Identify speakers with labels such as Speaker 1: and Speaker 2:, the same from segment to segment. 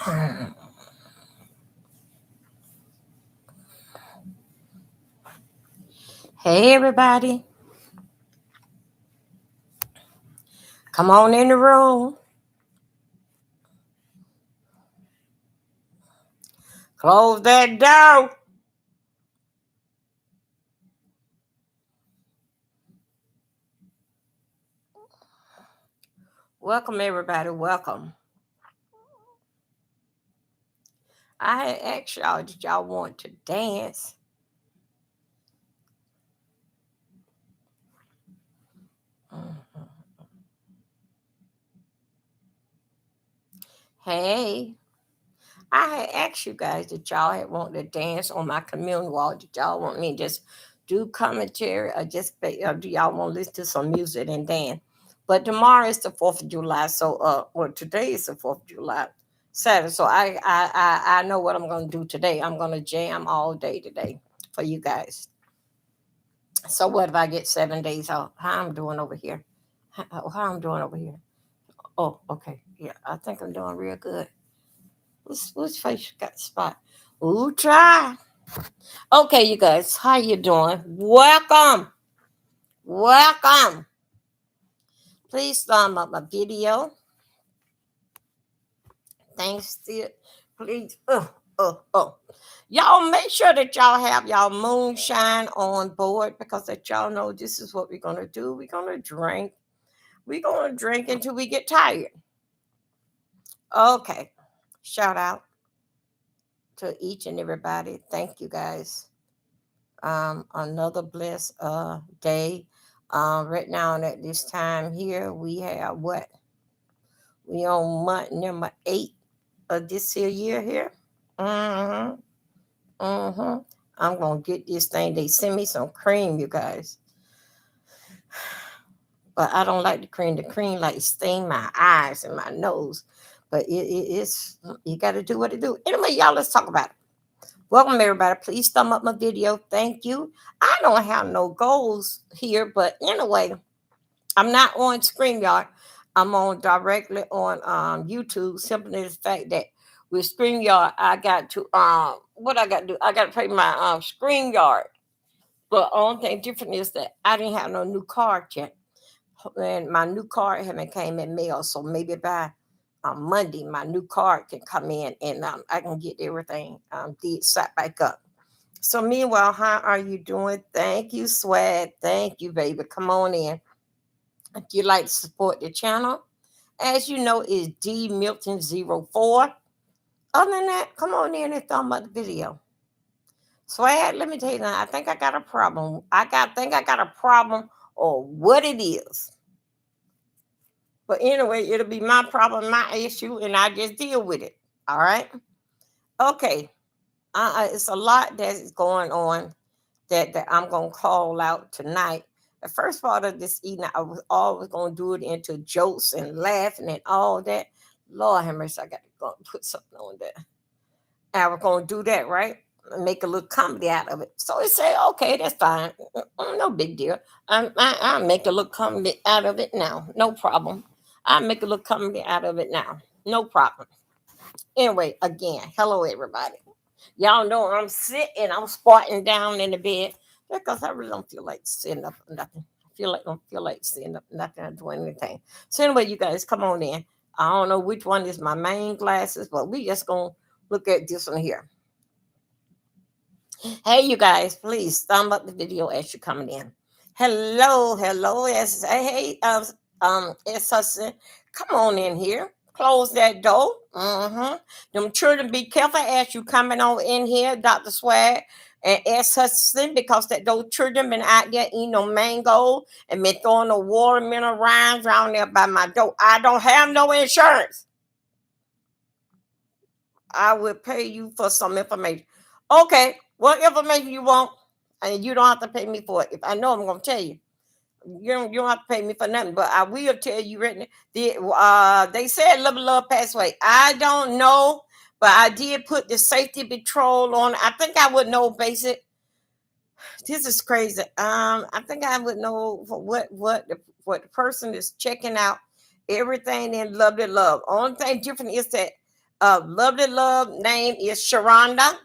Speaker 1: Hey, everybody. Come on in the room. Close that door. Welcome, everybody. Welcome. I had asked y'all, did y'all want to dance? Mhm. Hey, I had asked you guys that y'all had want to dance on my community wall. Did y'all want me to just do commentary or or do y'all want to listen to some music and dance? But tomorrow is the 4th of July. So, well, today is the 4th of July, Saturday. So I know what I'm going to do today. I'm going to jam all day today for you guys. So what if I get 7 days off? How I'm doing over here? How I'm doing over here? Oh, okay. Yeah, I think I'm doing real good. Which face you got the spot? Ooh, try. Okay, you guys, how you doing? Welcome. Welcome. Please thumb up my video. Thanks to please. Y'all make sure that y'all have y'all moonshine on board because that y'all know this is what we're gonna do. We're gonna drink. We're gonna drink until we get tired. Okay. Shout out to each and everybody. Thank you guys. Another blessed day. Right now at this time here, we have what? We on month number 8 of this here year here. Mm-hmm. Mm-hmm. I'm gonna get this thing. They send me some cream, you guys. But I don't like the cream. The cream like stain my eyes and my nose. But it's you gotta do what it do. Anyway, y'all, let's talk about it. Welcome, everybody. Please thumb up my video. Thank you. I don't have no goals here, but anyway, I'm not on StreamYard. I'm on directly on YouTube. Simply the fact that with StreamYard, I got to what I got to do. I got to pay my StreamYard. But only thing different is that I didn't have no new card yet, and my new card haven't came in mail. So maybe by Monday, my new card can come in and I can get everything did set back up. So meanwhile, how are you doing? Thank you, Swag. Thank you, baby. Come on in. If you like to support the channel, as you know, is D Milton 04. Other than that, come on in and thumb up the video. Swag, let me tell you now, I think I got a problem. Think I got a problem or what it is. But anyway, it'll be my problem, my issue, and I just deal with it. All right. Okay. It's a lot that is going on that I'm gonna call out tonight. The first part of this evening, I was always gonna do it into jokes and laughing and all that. Lord have mercy, I got to go put something on there. I was gonna do that, right? Make a little comedy out of it. So he said, okay, that's fine. No big deal. I'll make a little comedy out of it now. No problem. I'll make a little comedy out of it now. No problem. Anyway, again, hello everybody. Y'all know I'm sitting, I'm squatting down in the bed because I really don't feel like sitting up or nothing. I don't feel like sitting up nothing or doing anything. So anyway, you guys come on in. I don't know which one is my main glasses, but we just gonna look at this one here. Hey, you guys, please thumb up the video as you're coming in. Hello, hello, hey, it's husband. Come on in here. Close that door. Mm-hmm. Them children, be careful as you coming on in here, Dr. Swag and S. Hudson, because that those children been out there eating no mango and been throwing the watermelon rinds around there by my door. I don't have no insurance. I will pay you for some information. Okay, what information you want? And you don't have to pay me for it. If I know, I'm gonna tell you. You don't have to pay me for nothing, but I will tell you right now. They said love passed away. I don't know, but I did put the safety patrol on. I think I would know basic. This is crazy. I think I would know for what the person is checking out everything in love. Only thing different is that Lovely Love name is Sharonda.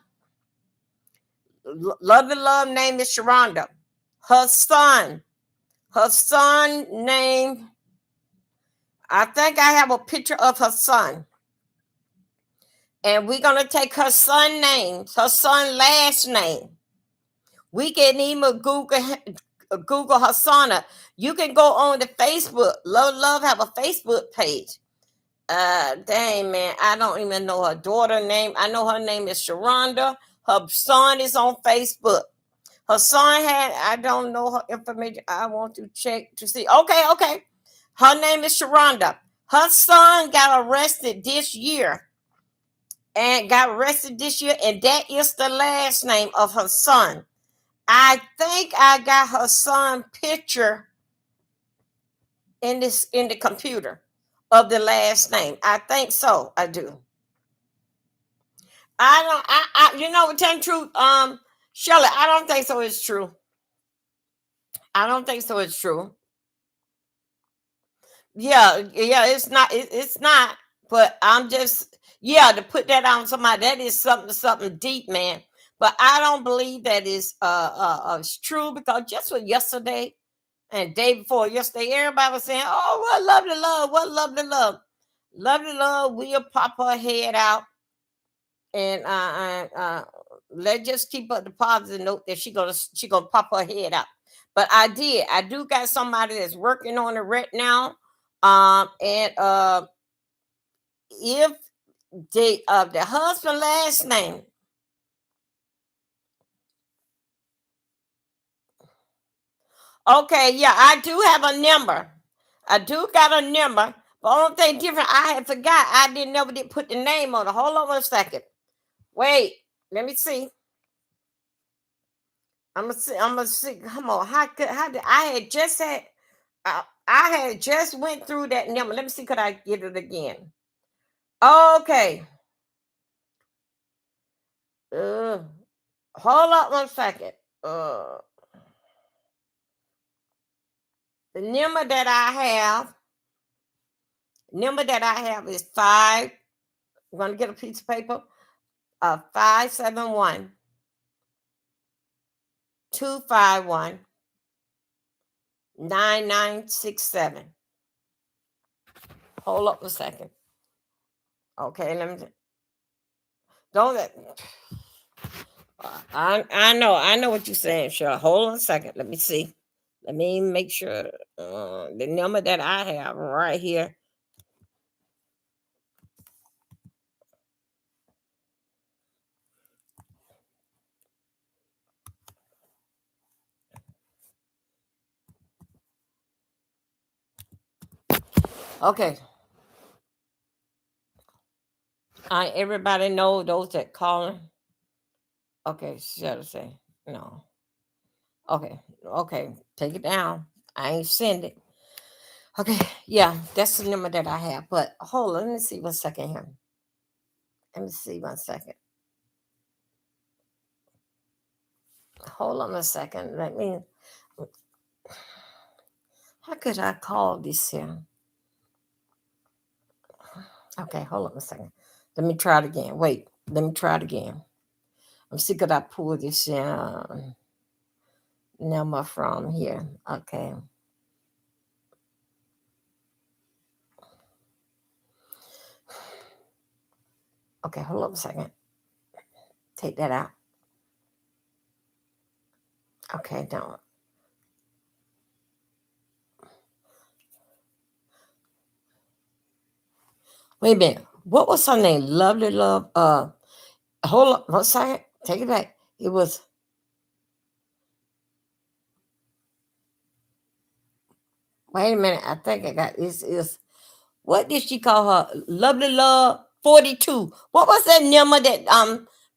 Speaker 1: Lovely Love name is Sharonda. Her son, her son name, I think I have a picture of her son. And we're gonna take her son name, her son last name. We can even Google her son. You can go on the Facebook. Love have a Facebook page. Dang man, I don't even know her daughter name. I know her name is Sharonda. Her son is on Facebook. Her son had, I don't know her information. I want to check to see. Okay. Her name is Sharonda. Her son got arrested this year. And that is the last name of her son. I think I got her son picture in the computer of the last name. I think so. I do. I don't. You know, tell the truth, Shirley, I don't think so. It's true. I don't think so. It's true. Yeah. It's not. It's not. But I'm just, yeah, to put that on somebody, that is something deep, man. But I don't believe that is it's true, because just for yesterday and day before yesterday, everybody was saying, "Oh, what lovely love, what lovely love, lovely love." We'll pop her head out, and let's just keep up the positive note that she gonna pop her head out. But I do got somebody that's working on it right now, and if the husband last name. Okay, yeah, I do have a number. I do got a number. But only thing different, I had forgot. I didn't never did put the name on it. Hold on 1 second. Wait, let me see. I'm gonna see. I'm gonna see. Come on. How did I had just had? I had just went through that number. Let me see. Could I get it again? Okay. Uh, hold up 1 second. The number that I have is five. I'm gonna get a piece of paper. 571 251 9967. Hold up a second. Okay, let me don't let I know what you're saying, sure. Hold on a second. Let me see. Let me make sure the number that I have right here. Okay. Everybody know those that calling. Okay, shall I say no? Okay, take it down. I ain't send it. Okay, yeah, that's the number that I have. But hold on, let me see 1 second here. Let me see 1 second. Hold on a second. Let me. How could I call this here? Okay, hold on a second. Let me try it again. Wait, let me try it again. I'm see could I pull this number from here. Okay. Okay, hold on a second. Take that out. Okay, no. Wait a minute. What was her name? Lovely Love. Hold on 1 second. Take it back. It was. Wait a minute. I think I got this. Is what did she call her? Lovely Love 42. What was that number that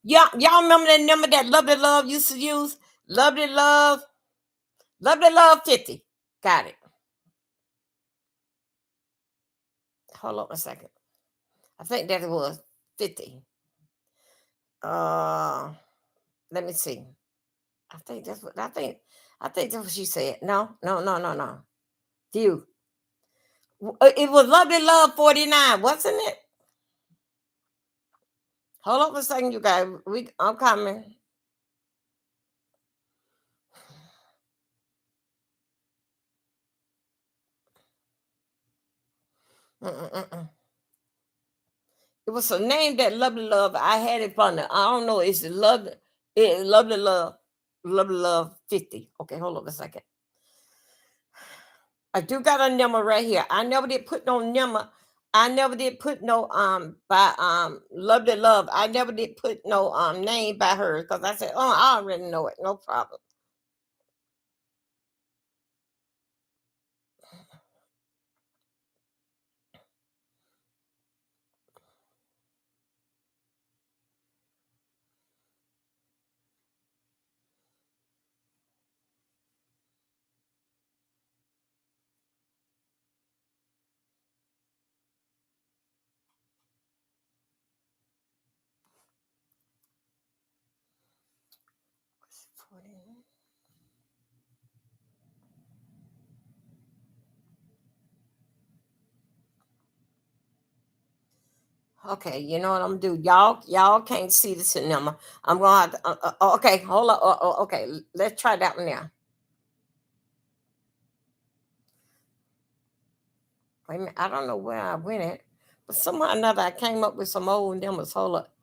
Speaker 1: y'all remember that number that Lovely Love used to use? Lovely Love, Lovely Love 50. Got it. Hold on a second. I think that it was 50. Uh Let me see. I think that's what she said. No. Few. It was Lovely Love 49, wasn't it? Hold up a second, you guys. I'm coming. Mm-mm-mm. It was a name that Lovely Love. I had it from the, I don't know. It's Lovely Love, Lovely Love 50. Okay, hold up a second. I do got a number right here. I never did put no number. I never did put no by Lovely Love. I never did put no name by her because I said, oh, I already know it. No problem. Okay, you know what I'm gonna do? Y'all can't see this number. I'm gonna have to, okay, hold on. Okay, let's try that one now. Wait a minute, I don't know where I went at, but somehow or another I came up with some old numbers. Hold up.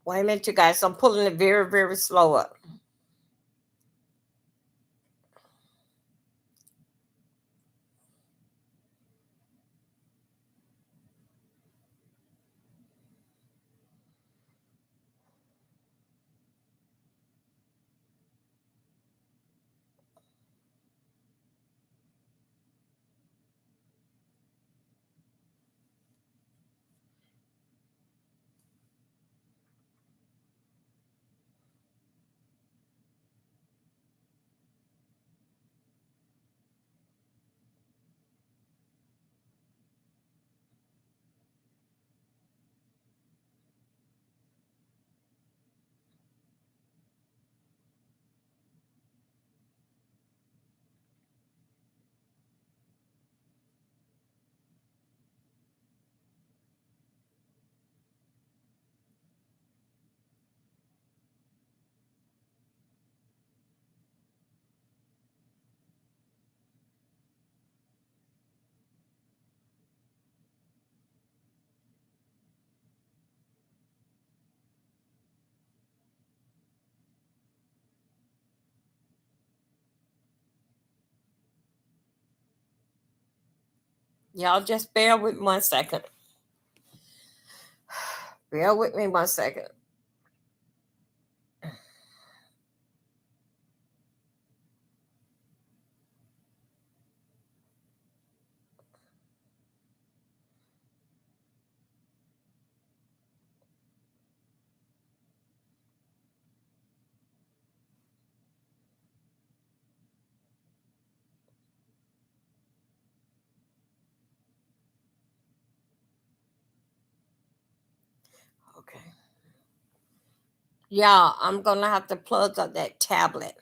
Speaker 1: Wait a minute, you guys. I'm pulling it very, very slow up. Y'all just bear with me 1 second. Bear with me 1 second. Okay. Y'all, I'm gonna have to plug up that tablet.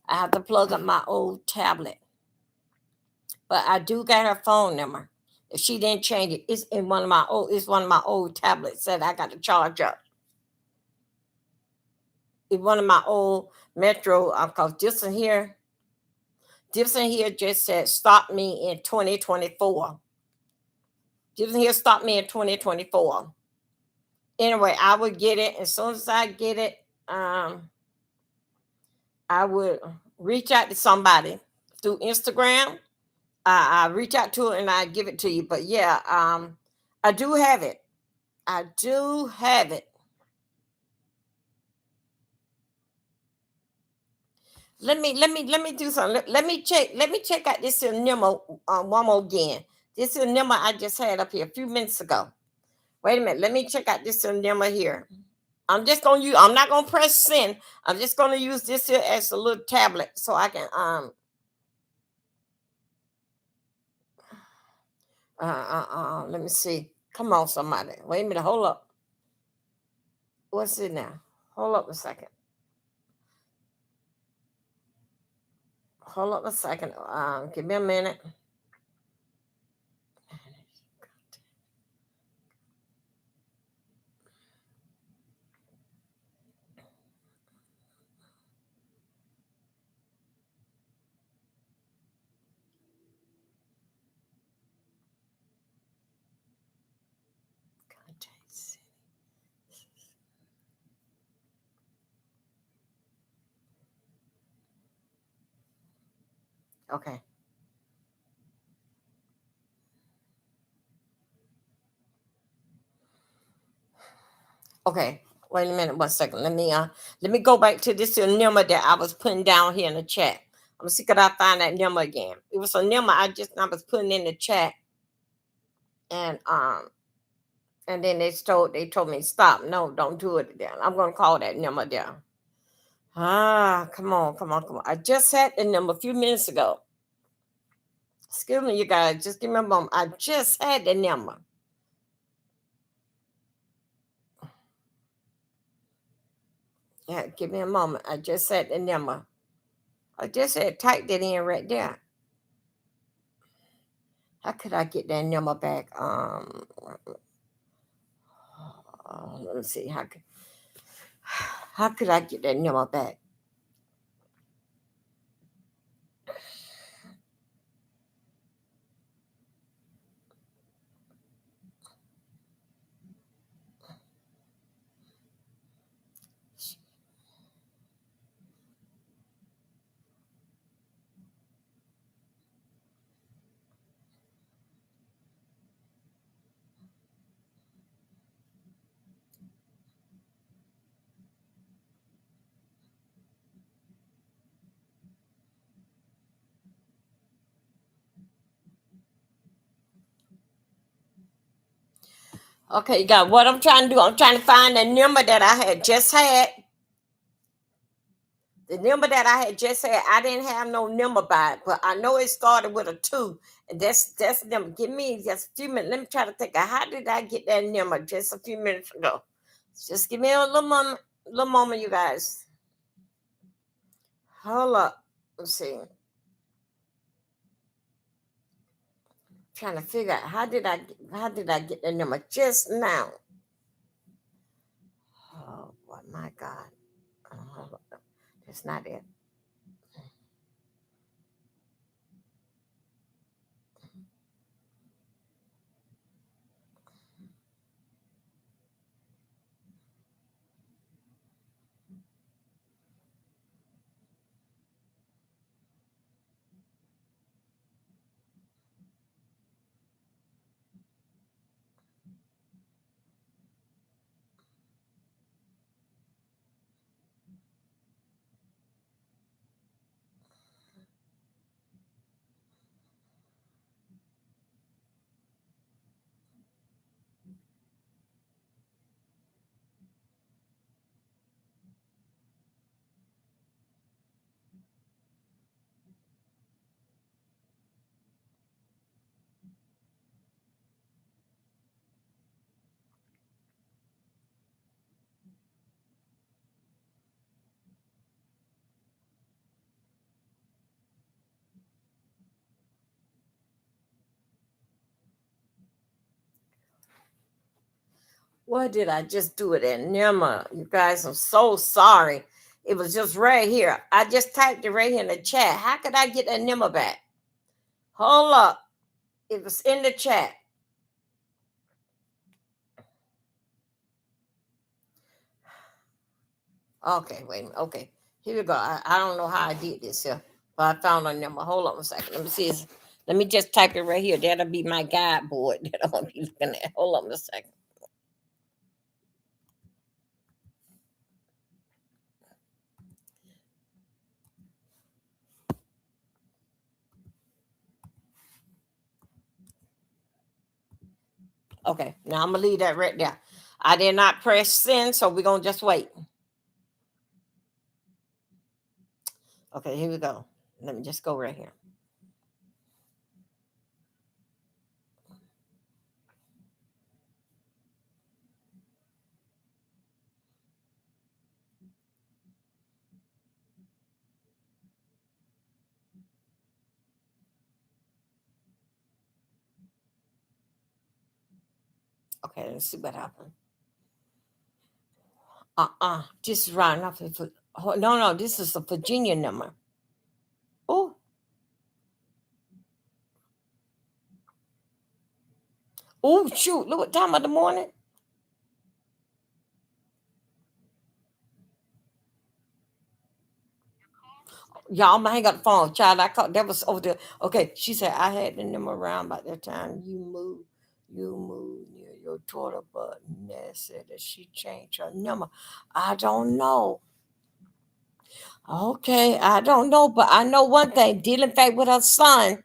Speaker 1: I have to plug up my old tablet. But I do got her phone number. If she didn't change it, it's one of my old tablets that I got to charge up. It's one of my old Metro cause this one here just said stop me in 2024. This one here stopped me in 2024. Anyway, I would get it as soon as I get it. I would reach out to somebody through Instagram. I reach out to it and I give it to you. But yeah, I do have it. I do have it. Let me do something. Let me check out this here number one more again. This is number I just had up here a few minutes ago. Wait a minute. Let me check out this here number here. I'm just gonna use. I'm not gonna press send. I'm just gonna use this here as a little tablet so I can Let me see. Come on, somebody. Wait a minute. Hold up. What's it now? Hold up a second. Hold up a second. Give me a minute. Okay. Okay. Wait a minute. 1 second. Let me go back to this number that I was putting down here in the chat. I'm gonna see could I find that number again. It was a number I was putting in the chat, and then they told me stop. No, don't do it again. I'm gonna call that number down. Come on, come on, come on. I just had the number a few minutes ago. Excuse me, you guys. Just give me a moment. I just had the number. Yeah, give me a moment. I just had the number. I just had typed it in right there. How could I get that number back? Let me see. How could I get that number back? Okay, you got what I'm trying to do. I'm trying to find the number that I had just had. The number that I had just had, I didn't have no number by it, but I know it started with a two, and that's the number. Give me just a few minutes. Let me try to think of how did I get that number just a few minutes ago. Just give me a little moment, you guys. Hold up. Let's see. Trying to figure out how did I get that number just now? Oh boy, my God. Hold up. That's not it. What did I just do it in number? You guys, I'm so sorry. It was just right here. I just typed it right here in the chat. How could I get that number back? Hold up. It was in the chat. Okay, wait a minute. Okay, here we go. I don't know how I did this here, but I found a number. Hold on a second. Let me see. Let me just type it right here. That'll be my guide board that I'm gonna be looking at. Hold on a second. Okay, now I'm gonna leave that right there. I did not press send, so we're gonna just wait. Okay, here we go. Let me just go right here. Okay, let's see what happened. This is right enough. No, no, this is a Virginia number. Oh, oh, shoot! Look what time of the morning. Y'all, I'm gonna hang up the phone, child. I called. That was over there. Okay, she said I had the number around by that time. You moved near your daughter, but Ned said that she changed her number. I don't know. Okay, I don't know, but I know one thing. Dealing fact with her son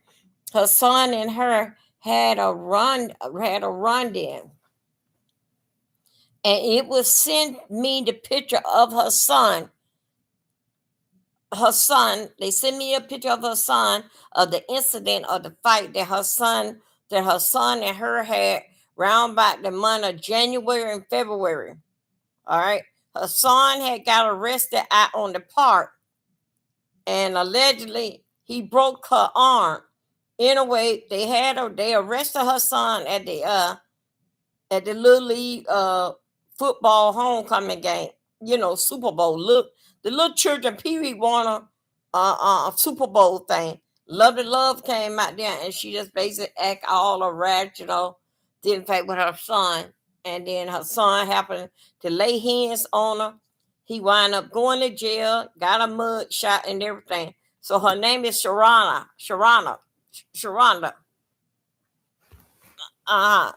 Speaker 1: and her had a run in, and it was sent me the picture of her son. Her son, they sent me a picture of her son of the incident of the fight that her son and her had round about the month of January and February. All right, her son had got arrested out on the park, and allegedly he broke her arm. Anyway, they arrested her son at the little league football homecoming game. You know, Super Bowl. Look, the little children Pee Wee Warner Super Bowl thing. Lovely Love came out there and she just basically act all erratic, didn't fight with her son. And then her son happened to lay hands on her. He wound up going to jail, got a mud shot and everything. So her name is Sharonda. Uh-huh.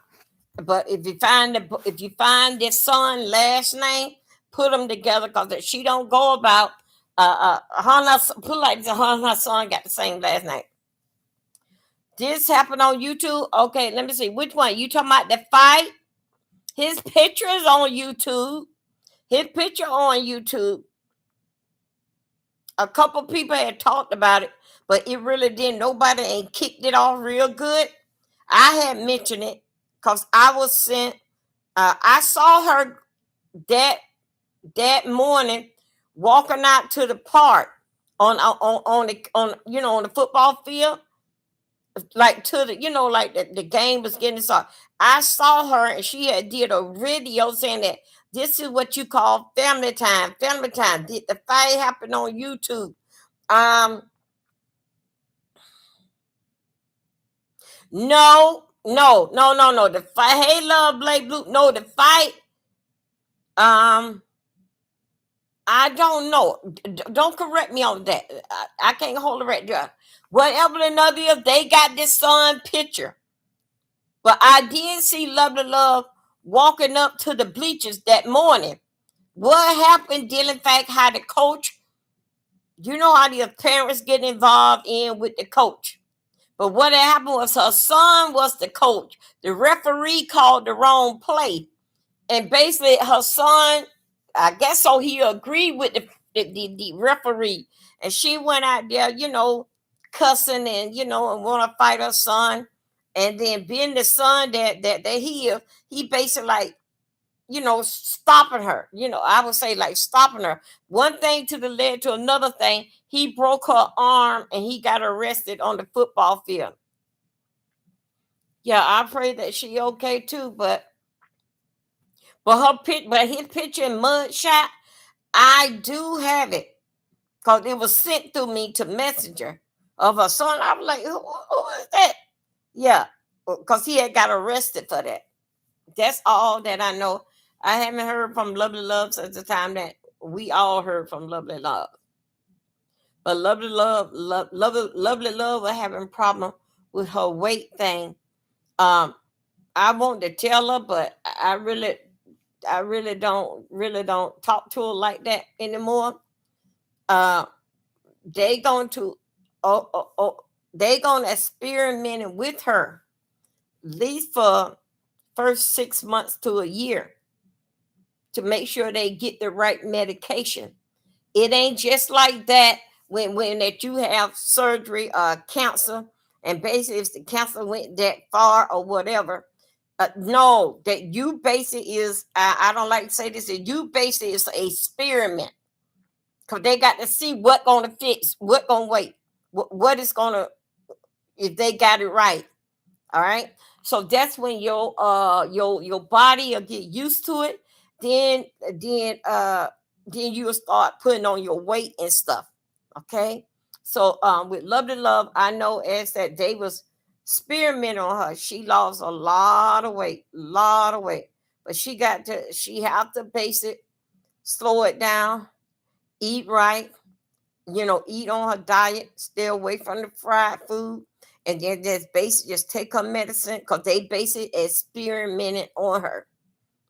Speaker 1: But if you find this son last name, put them together because she don't go about her and put like her and her son got the same last name. This happened on YouTube. Okay, let me see which one you talking about. The fight. His picture is on YouTube. His picture on YouTube. A couple people had talked about it, but it really didn't. Nobody ain't kicked it off real good. I had mentioned it because I was sent. I saw her that that morning walking out to the park on the football field, like to the like the game was getting started. I saw her and she had did a video saying that this is what you call family time. Family time. Did the fight happen on YouTube? Um, no. The fight. Hey, love, Blake Blue. No, the fight. Um, I don't know. Don't correct me on that. I can't hold it right there. Whatever another is, they got this son picture. But I did see Lovely Love walking up to the bleachers that morning. What happened, Dylan? Fact, how the coach, how the parents get involved in with the coach. But what happened was her son was the coach. The referee called the wrong play. And basically her son, I guess so, he agreed with the referee. And she went out there, cussing and want to fight her son. And then being the son that he is, he basically like, stopping her. I would say like stopping her. One thing to the led to another thing. He broke her arm and he got arrested on the football field. Yeah, I pray that she okay too, but his picture in mud shot, I do have it because it was sent through me to Messenger of her son. I was like, who is that? Yeah, because he had got arrested for that. That's all that I know. I haven't heard from Lovely Love since the time that we all heard from Lovely Love. But Lovely Love was having a problem with her weight thing. Um, I want to tell her, but I really don't talk to her like that anymore. Uh, they going to they going to experiment with her, at least for first 6 months to a year to make sure they get the right medication. It ain't just like that when that you have surgery or cancer, and basically if the cancer went that far or whatever. No, that you basically is I don't like to say this, that you basically is a experiment because they got to see what gonna fix, what gonna wait, what is gonna, if they got it right. All right. So that's when your body will get used to it. Then then uh then you'll start putting on your weight and stuff. Okay. So with Love to Love, I know as that they was experimenting on her, she lost a lot of weight, lot of weight. But she have to base it, slow it down, eat right, eat on her diet, stay away from the fried food, and then just basically just take her medicine because they basically experimented on her.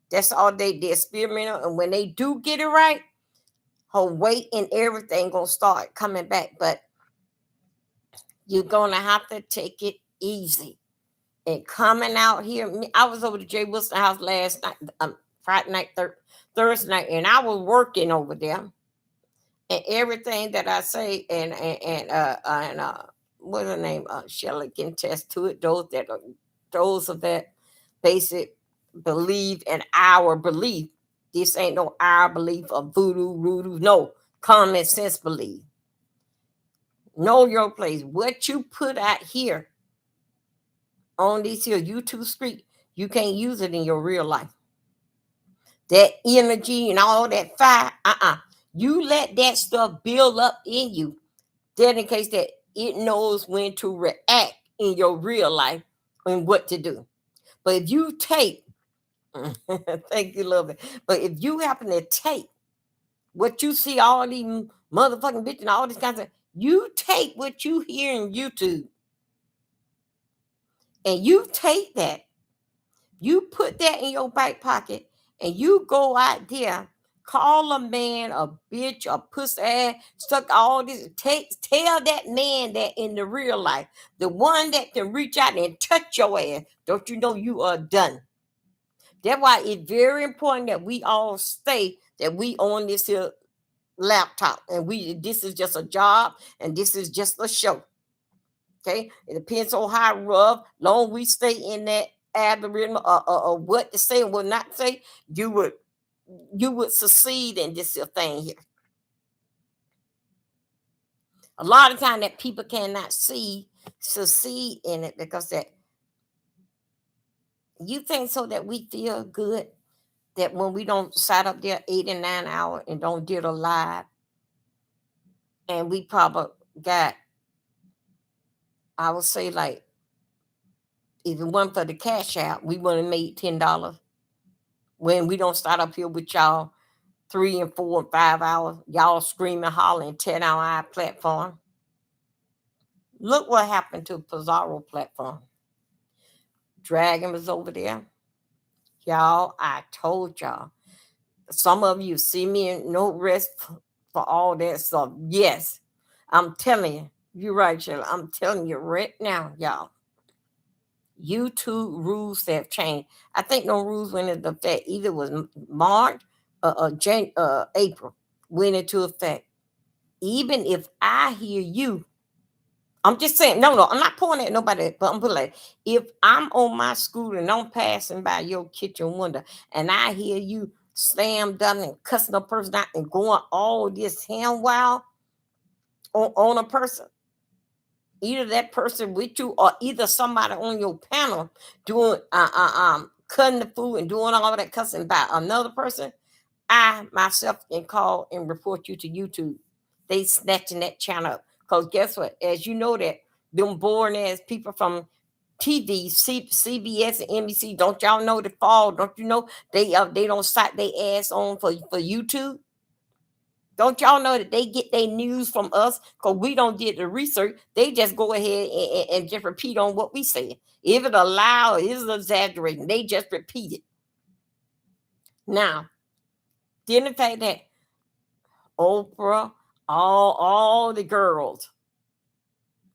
Speaker 1: That's all they did, experiment on, and when they do get it right, her weight and everything gonna start coming back. But you're gonna have to take it easy. And coming out here, I was over to Jay Wilson house last night, Friday night, Thursday night, and I was working over there, and everything that I say, and what's her name? Shelley can attest to it. Those of that basic belief and our belief. This ain't no our belief of voodoo. No, common sense belief. Know your place. What you put out here on these here YouTube street, you can't use it in your real life. That energy and all that fire, you let that stuff build up in you. Then in case that it knows when to react in your real life and what to do. But if you take, thank you, love it. But if you happen to take what you see, all these motherfucking bitches and all these kinds of, you take what you hear in YouTube and you take that, you put that in your back pocket and you go out there, call a man a bitch, a pussy ass, stuck all this. Tell that man that in the real life, the one that can reach out and touch your ass. Don't you know you are done? That's why it's very important that we all stay, that we on this here laptop, and this is just a job and this is just a show. Okay, it depends on how rough. Long we stay in that algorithm or what to say and what not to say, you would succeed in this thing here. A lot of time that people cannot succeed in it because that you think so that we feel good that when we don't sat up there 8 and 9 hours and don't did a live, and we probably got, I would say, like, if it wasn't for the cash out, we would have made $10. When we don't start up here with y'all 3 and 4 and 5 hours, y'all screaming, hollering, 10 hour platform. Look what happened to Pizarro platform. Dragon was over there. Y'all, I told y'all. Some of you see me in no rest for all that stuff. Yes, I'm telling you. You're right, Shirley. I'm telling you right now, y'all. YouTube rules have changed. I think no rules went into effect. Either was March or April went into effect. Even if I hear you, I'm just saying, no, I'm not pointing at nobody, but I'm putting like, if I'm on my scooter and I'm passing by your kitchen window and I hear you slam down and cussing a person out and going all this hand wild on a person, either that person with you or either somebody on your panel doing cutting the food and doing all that cussing by another person, I myself can call and report you to YouTube. They snatching that channel up. Because guess what? As you know that them boring ass people from TV, CBS and NBC, don't y'all know the fall? Don't you know they don't cite their ass on for YouTube? Don't y'all know that they get their news from us because we don't get the research? They just go ahead and just repeat on what we say. If it a lie or is it exaggerating, they just repeat it. Now, then the fact that Oprah, all the girls,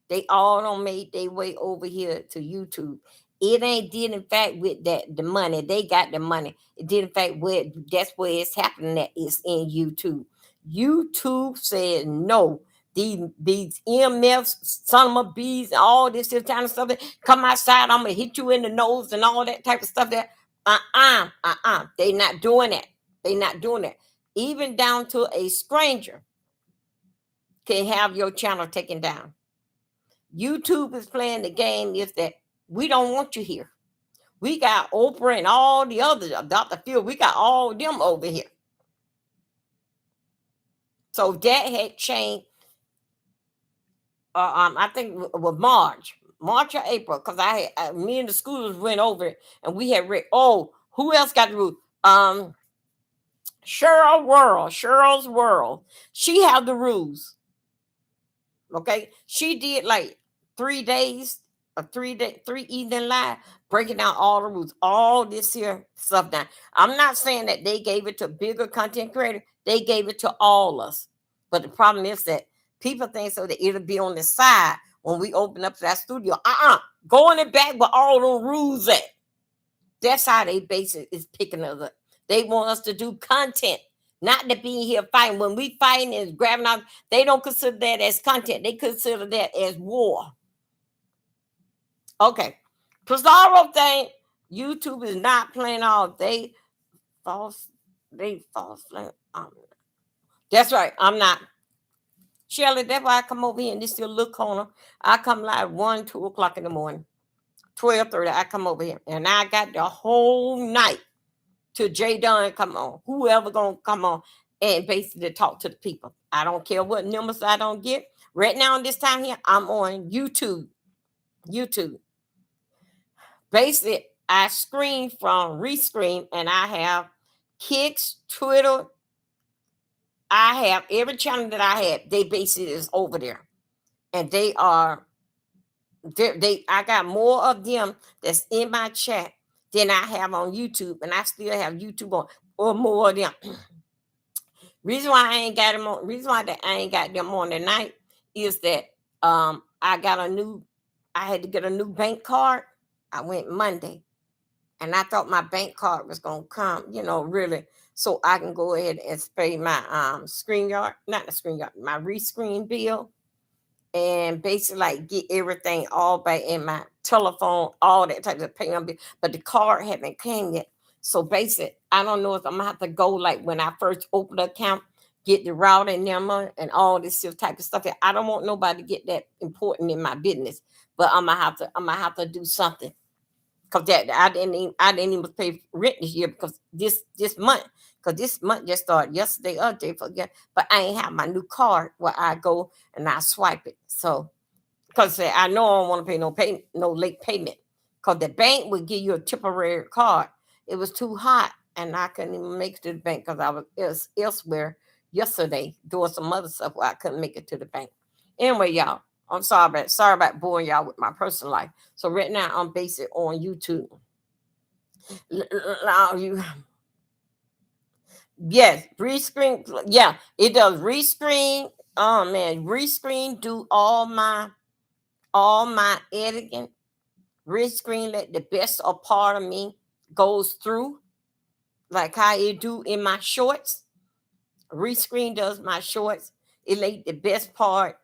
Speaker 1: they all don't made their way over here to YouTube. It ain't did in fact with that the money. They got the money. It did in fact where that's where it's happening at is in YouTube. YouTube said no. These EMFs, son of a bees, and all this kind of stuff that come outside, I'm gonna hit you in the nose and all that type of stuff there. They not doing that. They not doing that. Even down to a stranger can have your channel taken down. YouTube is playing the game is that we don't want you here. We got Oprah and all the others, Dr. Phil, we got all them over here. So that had changed. I think it was March or April, because me and the schools went over it, and we had read. Oh, who else got the rules? Cheryl's World. She had the rules. Okay, she did like 3 days, a 3 evening live, breaking down all the rules, all this here stuff down. I'm not saying that they gave it to bigger content creator, they gave it to all us. But the problem is that people think so that it'll be on the side when we open up that studio. Go in the back with all the rules at. That's how they basically is picking us up. They want us to do content, not to be here fighting. When we fighting and grabbing out, they don't consider that as content. They consider that as war. Okay. Pizarro thing, YouTube is not playing all. They false. That's right. I'm not. Shelley, that's why I come over here in this little corner. I come live 1, 2 o'clock in the morning. 12:30, I come over here. And I got the whole night to Jay Dunn come on, whoever gonna come on and basically talk to the people. I don't care what numbers I don't get. Right now, this time here, I'm on YouTube. Basically, I screen from Rescreen, and I have Kicks, Twitter. I have every channel that I have. They basically is over there, and they are. I got more of them that's in my chat than I have on YouTube, and I still have YouTube on or more of them. Reason why I ain't got them on. Reason why that I ain't got them on tonight is that I got a new. I had to get a new bank card. I went Monday, and I thought my bank card was gonna come. Really, so I can go ahead and pay my StreamYard, not the StreamYard, my rescreen bill, and basically like get everything all back in my telephone, all that type of payment bill. But the card haven't came yet. So basically, I don't know if I'm gonna have to go like when I first open the account, get the routing number and all this type of stuff. I don't want nobody to get that important in my business, but I'm gonna have to do something. Cause that I didn't even pay rent this year because this month just started yesterday or day for yeah, but I ain't have my new card where I go and I swipe it. So because I know I don't want to pay no late payment. Because the bank would give you a temporary card. It was too hot and I couldn't even make it to the bank because I was elsewhere yesterday doing some other stuff where I couldn't make it to the bank. Anyway, y'all, I'm sorry about boring y'all with my personal life. So right now I'm basically on YouTube. Yes, rescreen. Yeah, it does rescreen. Oh man, rescreen do all my editing. Rescreen let the best of part of me goes through, like how it do in my shorts. Rescreen does my shorts. It let the best part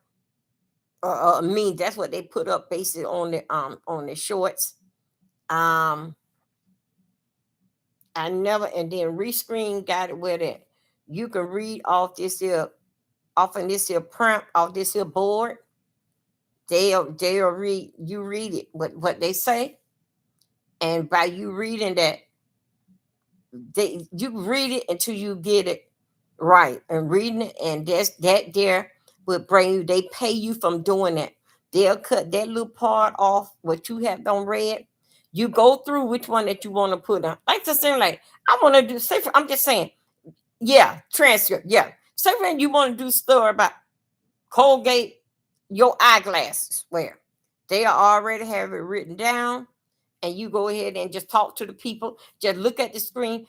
Speaker 1: me. That's what they put up basically on the shorts. Um, I never and then rescreen got it where that you can read off this here, off of this here print, off this here board. They'll read it what they say, and by you reading that, you read it until you get it right and reading it, and that there will bring you. They pay you from doing that. They'll cut that little part off what you have done read. You go through which one that you want to put on. Like the same, like I want to do. I'm just saying, yeah, transcript, yeah. Say when you want to do story about Colgate, your eyeglasses, where they already have it written down, and you go ahead and just talk to the people. Just look at the screen.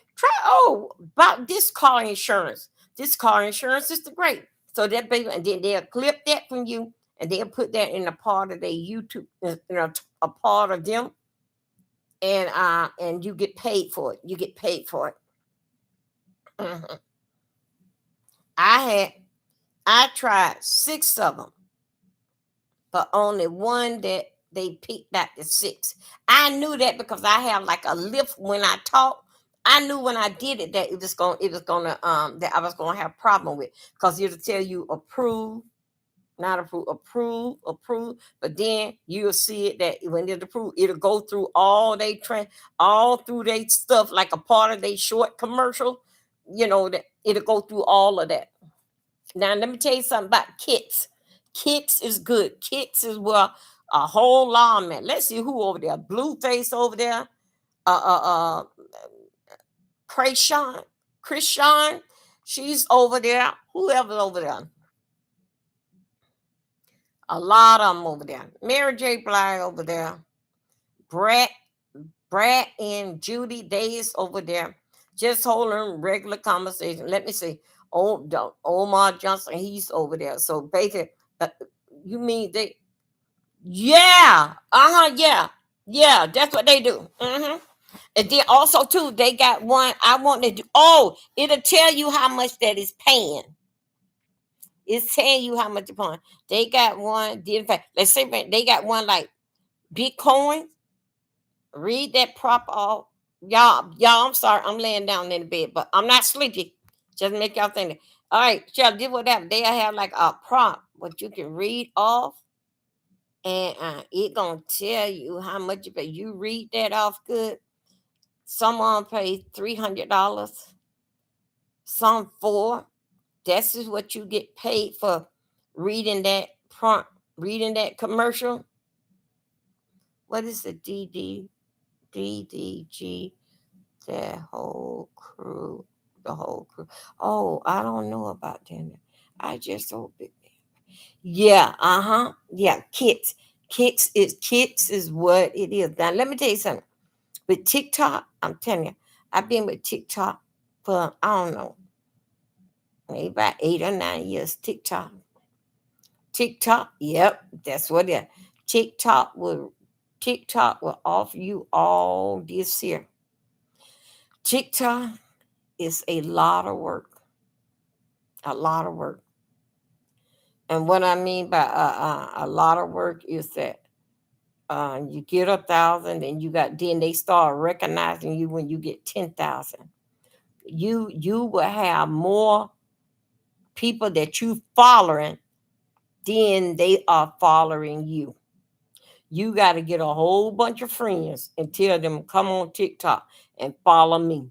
Speaker 1: About this car insurance. This car insurance is the great. So that baby, and then they'll clip that from you, and they'll put that in a part of their YouTube, a part of them. and you get paid for it. You get paid for it. Mhm. I had I tried 6 of them, but only one that they picked out the six. I knew that because I have like a lift when I talk. I knew when I did it that it was gonna that I was gonna have a problem with, because it'll tell you approve, not approve, approve, approve. But then you'll see it that when it's approved, it'll go through all through their stuff like a part of their short commercial. That it'll go through all of that. Now let me tell you something about Kicks. Kicks is good. Kicks is where a whole lot, man. Let's see who over there. Blueface over there. Uh, Krayshawn. Krishan. She's over there. Whoever's over there. A lot of them over there. Mary J. Blige over there. Brett, Brad and Judy Days over there. Just holding regular conversation. Let me see. Omar Johnson, he's over there. So basically, uh, you mean they? Yeah. Yeah. Yeah. That's what they do. And then also too, they got one. I want to do. Oh, it'll tell you how much that is paying. It's telling you how much you're paying. They got one. In fact, let's say they got one like Bitcoin. Read that prop off. Y'all, I'm sorry, I'm laying down in the bed, but I'm not sleepy. Just make y'all think that. All right, y'all did whatever. They have like a prompt, what you can read off, and it gonna tell you how much you pay. You read that off good. Someone paid $300, some four. This is what you get paid for reading that prompt, reading that commercial. What is the DDG? The whole crew, the whole crew. Oh, I don't know about them. I just hope it. Yeah, yeah. Kicks is what it is. Now let me tell you something. With TikTok, I'm telling you, I've been with TikTok for I don't know, maybe about 8 or 9 years. TikTok, yep, that's what it is. TikTok will TikTok will offer you all this here. TikTok is a lot of work. A lot of work. And what I mean by a lot of work is that you get 1,000, and then they start recognizing you when you get 10,000. You will have more people that you following than they are following you. You got to get a whole bunch of friends and tell them come on TikTok and follow me.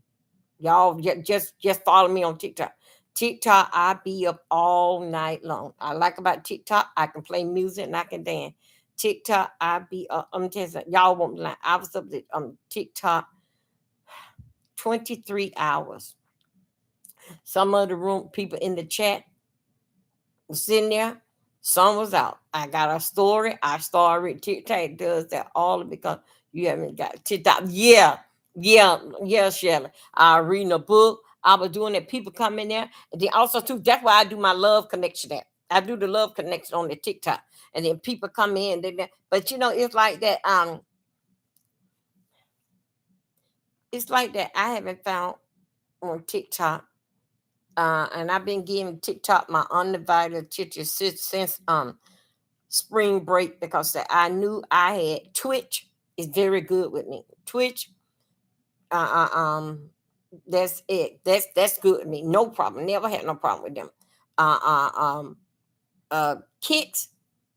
Speaker 1: Y'all just follow me on TikTok. TikTok, I be up all night long. I like about TikTok, I can play music and I can dance. TikTok, I be up. I'm telling you, y'all won't be like I was up to TikTok 23 hours. Some of the room people in the chat was sitting there. Some was out. I got a story. I started TikTok does that all because you haven't got TikTok. Yeah, Shelley. I reading a book. I was doing it. People come in there. And then also too, that's why I do my love connection app. I do the love connection on the TikTok. And then people come in. But it's like that. It's like that. I haven't found on TikTok. And I've been giving TikTok my undivided attention since spring break, because I knew I had Twitch is very good with me. Twitch, uh, uh, um, that's it. That's good with me. No problem. Never had no problem with them. Uh, uh, um, Kicks,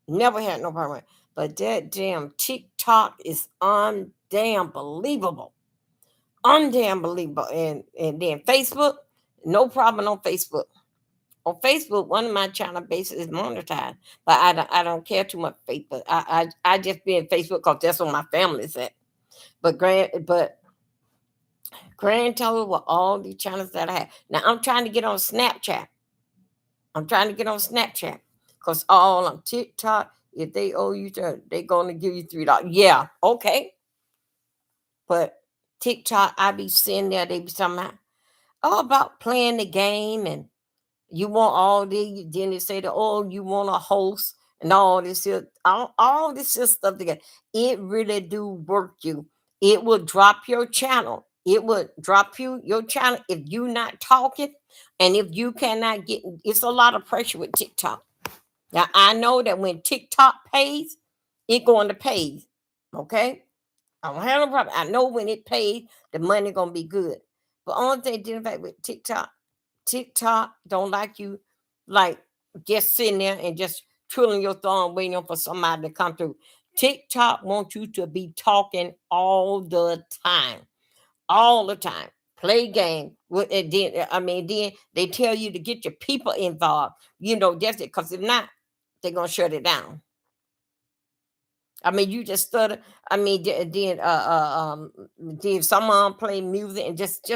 Speaker 1: never had no problem with. But that damn TikTok is undamn believable, undamn believable. And then Facebook, no problem on Facebook. On Facebook, one of my channel bases is monetized, but I don't care too much Facebook. I just be in Facebook because that's where my family's at. But grand total with all the channels that I have. Now I'm trying to get on Snapchat. I'm trying to get on Snapchat because all on TikTok, if they owe you, they gonna give you $3. Yeah, okay. But TikTok, I be sitting there. They be talking about playing the game, and you want all the then they say that, oh, you want a host and all this here, all this here stuff together. It really do work you. It will drop your channel. It will drop your channel if you not talking, and if you cannot get. It's a lot of pressure with TikTok. Now I know that when TikTok pays, it going to pay. Okay, I don't have no problem. I know when it pays, the money gonna be good. But only thing dealing back with TikTok, TikTok don't like you, like just sitting there and just twiddling your thumb waiting for somebody to come through. TikTok wants you to be talking all the time, all the time. Play game. And then I mean, then they tell you to get your people involved. Just because if not, they're gonna shut it down. I mean, you just stutter. I mean, then someone play music and just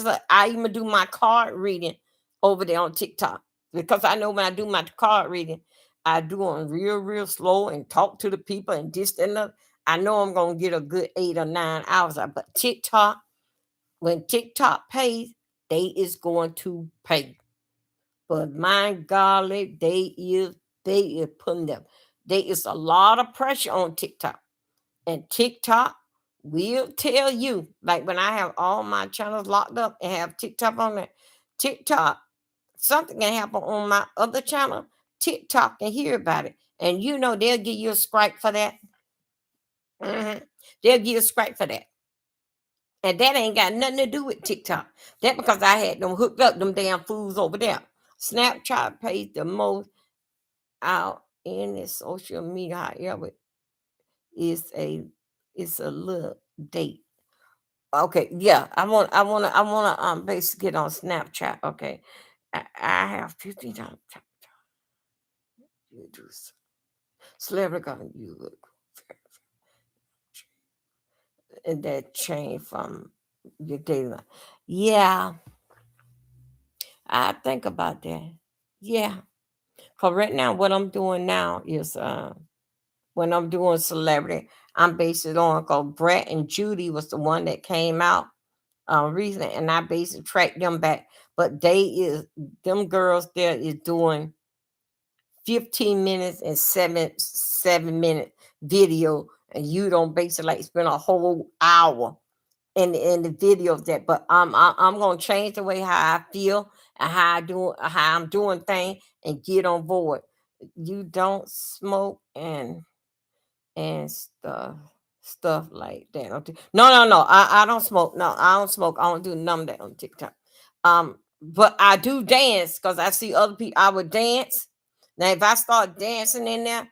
Speaker 1: like I even do my card reading over there on TikTok because I know when I do my card reading, I do on real slow and talk to the people and this and that. I know I'm gonna get a good 8 or 9 hours out. But TikTok, when TikTok pays, they is going to pay. But my golly, they is putting them. There is a lot of pressure on TikTok. And TikTok will tell you, like when I have all my channels locked up and have TikTok on there, TikTok, something can happen on my other channel. TikTok can hear about it. And they'll give you a strike for that. Mhm. They'll give you a strike for that. And that ain't got nothing to do with TikTok. That because I had them hooked up, them damn fools over there. Snapchat pays the most out in the social media, however, is it's a little date. Okay, yeah, I wanna basically get on Snapchat. Okay, I have 15 times you do celebrity gonna you look and that change from your daily life. Yeah, I think about that. Yeah, cause right now what I'm doing now is when I'm doing celebrity, I'm based it on cause Brett and Judy was the one that came out recently, and I basically tracked them back. But them girls there is doing 15 minutes and seven minute video, and you don't basically like spend a whole hour in the video of that. But I'm gonna change the way how I feel and how I'm doing things and get on board. You don't smoke and stuff like that. No. I don't smoke. No, I don't smoke. I don't do none of that on TikTok. But I do dance because I see other people. I would dance. Now, if I start dancing in there,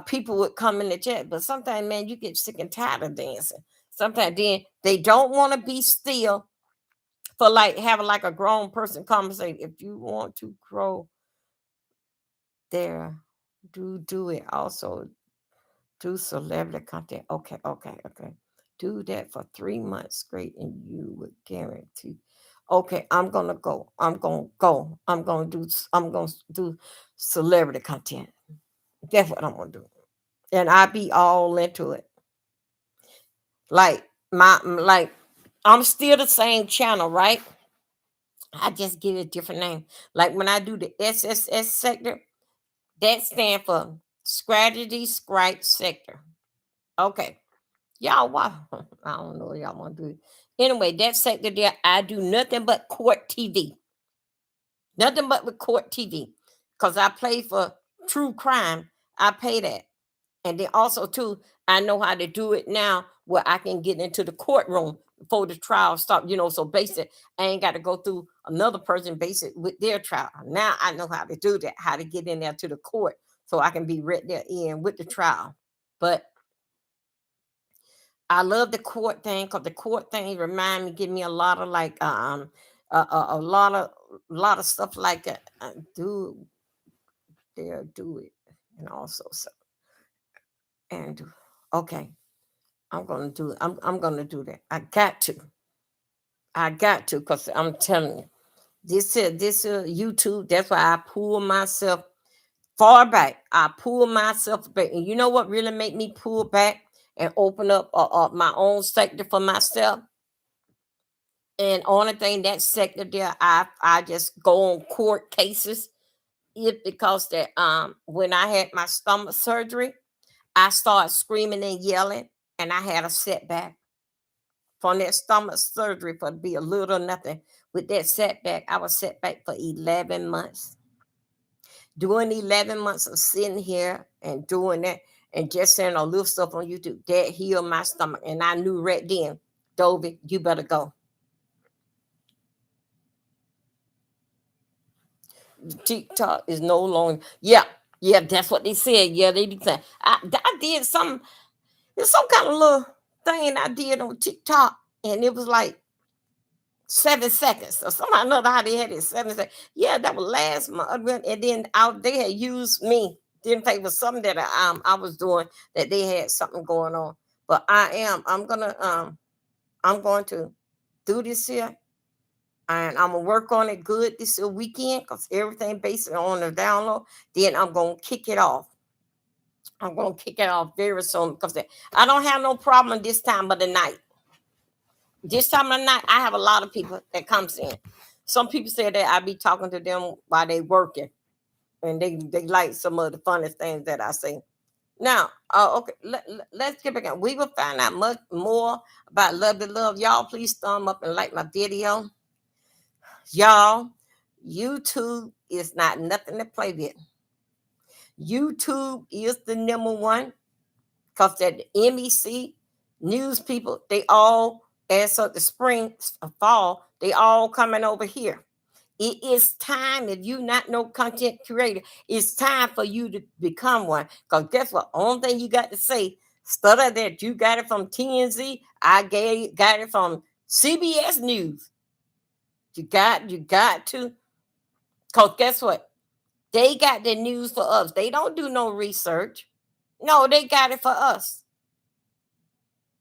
Speaker 1: people would come in the chat. But sometimes, man, you get sick and tired of dancing. Sometimes then they don't want to be still for like having like a grown person conversation. If you want to grow there, do it. Also, do celebrity content. Okay. Do that for 3 months straight, and you would guarantee. Okay, I'm gonna go. I'm gonna go. I'm gonna do celebrity content. That's what I'm gonna do, and I be all into it. Like I'm still the same channel, right? I just give it a different name. Like when I do the SSS sector, that stand for strategy scribe sector. Okay. Y'all, wow. I don't know what y'all want to do. Anyway, that sector there, I do nothing but court TV. Nothing but with court TV. Because I play for true crime. I pay that. And then also, too, I know how to do it now where I can get into the courtroom before the trial start. So basic, I ain't got to go through another person basic with their trial. Now I know how to do that, how to get in there to the court so I can be right there in with the trial. But I love the court thing because the court thing remind me, give me a lot of like a lot of stuff like that. Do there, do it, and also so and do. Okay, I'm gonna do it. I'm gonna do that. I got to because I'm telling you, this YouTube. That's why I pull myself far back. I pull myself back, and you know what really make me pull back and open up my own sector for myself. And only thing that sector there, I just go on court cases. It because that when I had my stomach surgery, I started screaming and yelling, and I had a setback. from that stomach surgery for to be a little nothing. With that setback, I was set back for 11 months. During 11 months of sitting here and doing that and just saying a little stuff on YouTube, that healed my stomach. And I knew right then, Dovey, you better go. TikTok is no longer, yeah, yeah, that's what they said. Yeah, they did. I did some kind of little thing I did on TikTok, and it was like 7 seconds or something. I know how they had it 7 seconds. Yeah, that was last month, and then they had used me. Didn't think it was something that I was doing that they had something going on. But I'm going to do this here, and I'm gonna work on it good this weekend because everything based on the download. Then I'm gonna kick it off. I'm gonna kick it off very soon because I don't have no problem this time of the night. This time of the night, I have a lot of people that comes in. Some people say that I be talking to them while they working, and they like some of the funniest things that I say. Now, okay, let's get back on. We will find out much more about Love to Love. Y'all, please thumb up and like my video. Y'all, YouTube is not nothing to play with. YouTube is the number one because that NBC news people, they all, as of the spring, fall, they all coming over here. It is time, if you not no content creator, it's time for you to become one. Because guess what? Only thing you got to say, stutter that you got it from TNZ, got it from CBS News. You got to. Because guess what? They got the news for us. They don't do no research. No, they got it for us.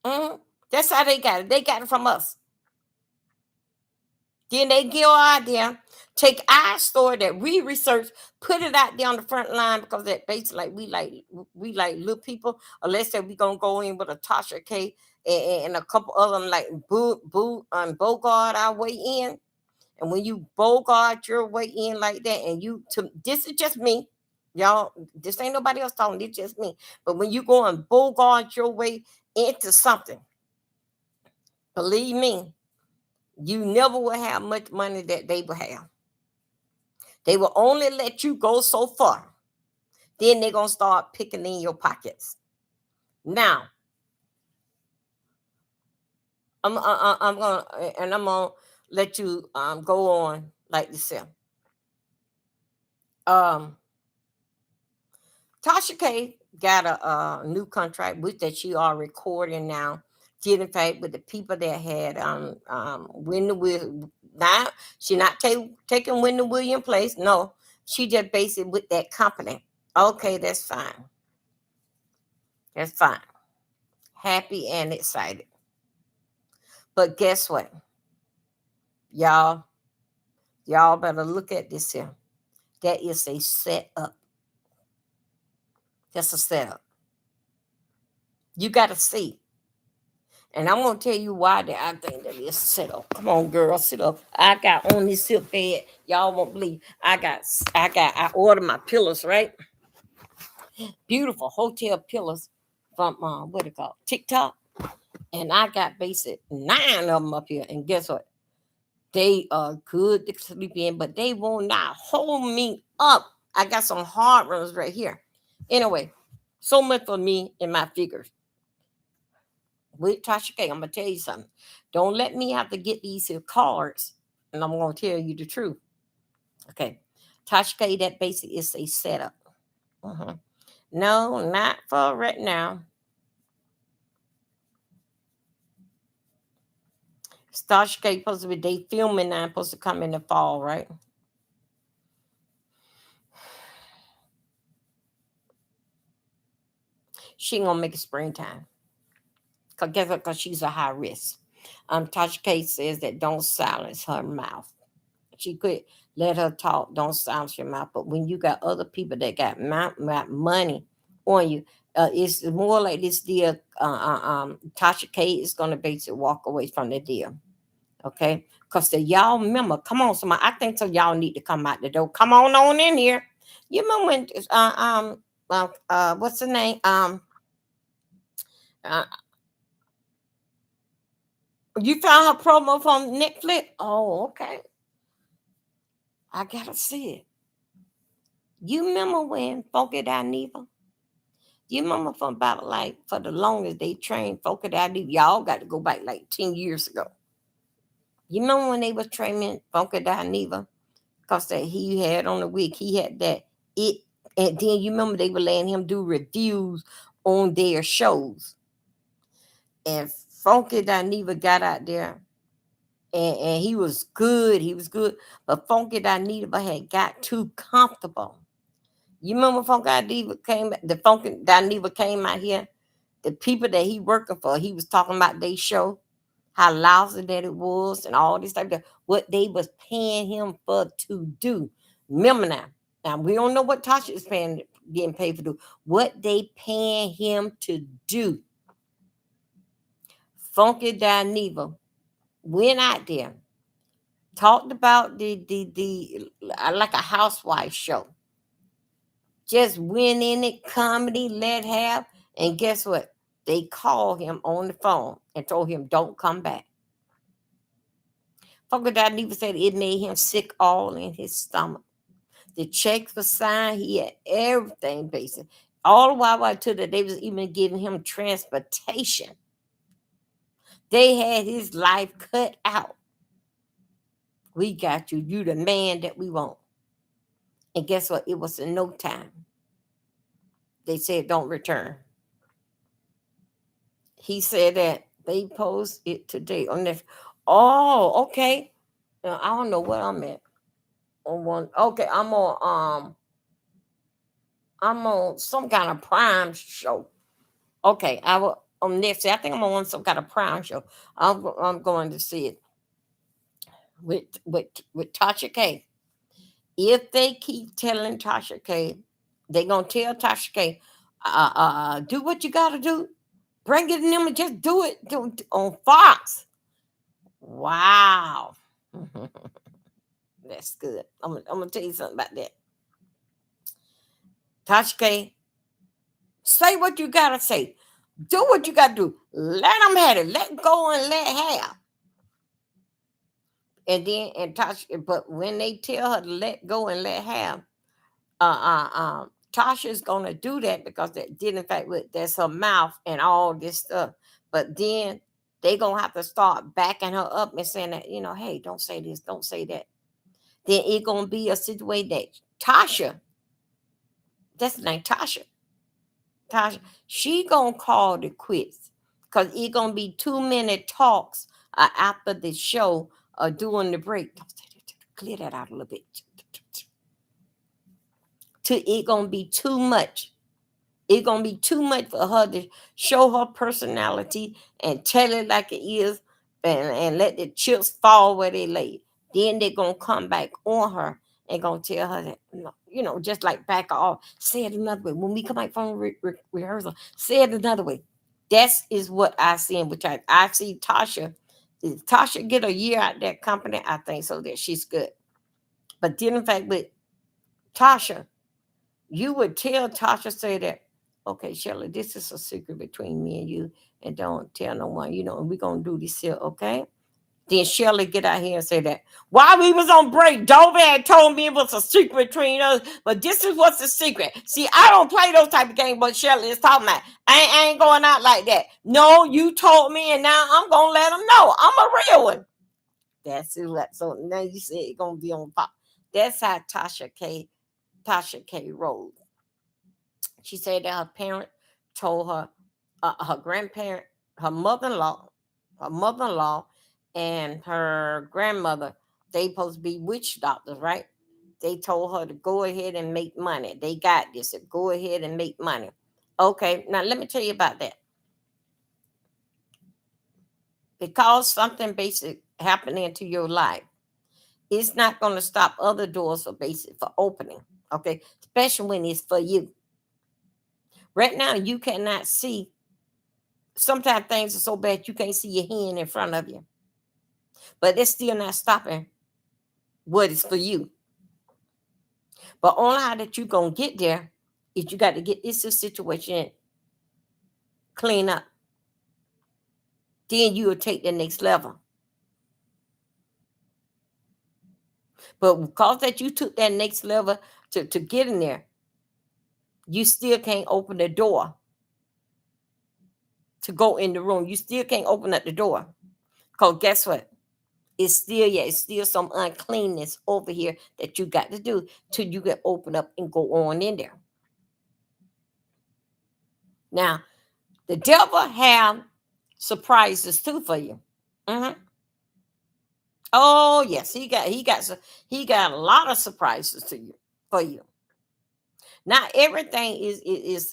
Speaker 1: Mhm. That's how they got it. They got it from us. Then they give our idea, take our story that we research, put it out there on the front line because that basically like little people. Unless that we gonna go in with a Tasha K and a couple of them like Bogart our way in. And when you Bogart your way in like that, and this is just me, y'all. This ain't nobody else talking. It's just me. But when you go and Bogart your way into something, believe me, you never will have much money that they will have. They will only let you go so far. Then they're gonna start picking in your pockets. Now, I'm gonna let you go on like this here. Um, Tasha K got a new contract with that she are recording now. Did in fact with the people that had Wendy Williams. Now she not taking Wendy Williams place. No, she just basically with that company. Okay, that's fine. That's fine. Happy and excited. But guess what? Y'all, y'all better look at this here. That is a setup. That's a setup. You gotta see. And I'm gonna tell you why that I think that is set up. Come on, girl, sit up. I got on this silk bed. Y'all won't believe. I ordered my pillows, right? Beautiful hotel pillows from what it called? TikTok. And I got basic 9 of them up here. And guess what? They are good to sleep in, but they will not hold me up. I got some hard ones right here. Anyway, so much for me and my figures. With Tasha K, I'm gonna tell you something. Don't let me have to get these here cards, and I'm gonna tell you the truth. Okay, Tasha K, that basically is a setup. Uh-huh. No, not for right now. Tasha K supposed to be they filming now, supposed to come in the fall, right? She ain't gonna make it springtime. Cause guess what? Cause she's a high risk. Tasha K says that don't silence her mouth. She could let her talk, don't silence your mouth. But when you got other people that got money on you, it's more like this deal. Tasha K is gonna basically walk away from the deal. Okay, because the y'all remember, come on, somebody. I think so. Y'all need to come out the door. Come on in here. You remember when what's the name? Uh, You found her promo from Netflix? Oh, okay. I gotta see it. You remember when Funky Dineva? You remember from about like for the longest they trained Funky Dineva? Y'all got to go back like 10 years ago. You remember when they was training Funky Dineva? Because that he had on the wig, he had that it, and then you remember they were letting him do reviews on their shows. And Funky Dineva got out there, and he was good. He was good, but Funky Dineva had got too comfortable. You remember Funky Dineva came? The Funky Dineva came out here. The people that he working for, he was talking about their show, how lousy that it was, and all this stuff. What they was paying him for to do. Remember now. Now we don't know what Tasha is paying, getting paid for do. What they paying him to do. Funky Dineva went out there, talked about the like a housewife show. Just went in it, comedy, let have, and guess what? They called him on the phone and told him, "Don't come back." Funky Dineva said it made him sick all in his stomach. The checks were signed. He had everything basic. All the while to that they was even giving him transportation. They had his life cut out. We got you. You the man that we want. And guess what? It was in no time. They said don't return. He said that they post it today on this. Oh, okay. Now, I don't know what I'm at. On one. Okay, I'm on some kind of Prime show. Okay, I will on next. I think I'm on some kind of Prime show. I'm going to see it with Tasha K. If they keep telling Tasha K, they gonna tell Tasha K, do what you gotta do. Bring it in them and just do it on Fox. Wow, that's good. I'm gonna tell you something about that. Tasha K, say what you gotta say. Do what you gotta do. Let them have it. Let go and let have. And then and Tasha, but when they tell her to let go and let have, Tasha's gonna do that because that did in fact with that's her mouth and all this stuff. But then they gonna have to start backing her up and saying that, hey, don't say this, don't say that. Then it gonna be a situation that Tasha, that's the name Tasha. Tasha, she gonna call the quits because it gonna be too many talks after the show during the break. Clear that out a little bit. It gonna be too much. It's gonna be too much for her to show her personality and tell it like it is, and let the chips fall where they lay. Then they're gonna come back on her and gonna tell her that just like back off. Say it another way. When we come back from rehearsal, say it another way. That is what I see, in which I see Tasha. If Tasha get a year out that company, I think so that she's good. But then in fact with Tasha, you would tell Tasha, say that, okay, Shelley, this is a secret between me and you, and don't tell no one, and we're gonna do this here, okay? Then Shelley get out here and say that while we was on break, Dovey had told me it was a secret between us, but this is what's the secret. See, I don't play those type of games, but Shelley is talking about. I ain't going out like that. No, you told me, and now I'm gonna let them know I'm a real one. That's it. So now you say it's gonna be on pop. That's how Tasha K rolls. She said that her parent told her, her grandparent, her mother-in-law, and her grandmother, they supposed to be witch doctors, right? They told her to go ahead and make money. They got this. Go ahead and make money. Okay, now let me tell you about that. Because something basic happened into your life, it's not going to stop other doors for opening. Okay, especially when it's for you. Right now, you cannot see. Sometimes things are so bad you can't see your hand in front of you. But it's still not stopping what is for you. But only how that you gonna get there is you got to get this situation clean up. then you'll take the next level. But because that you took that next level to get in there, you still can't open the door to go in the room. You still can't open up the door. Because guess what? It's still some uncleanness over here that you got to do till you can open up and go on in there. Now, the devil have surprises too for you. Mhm. Oh yes, he got a lot of surprises to you for you. Not everything is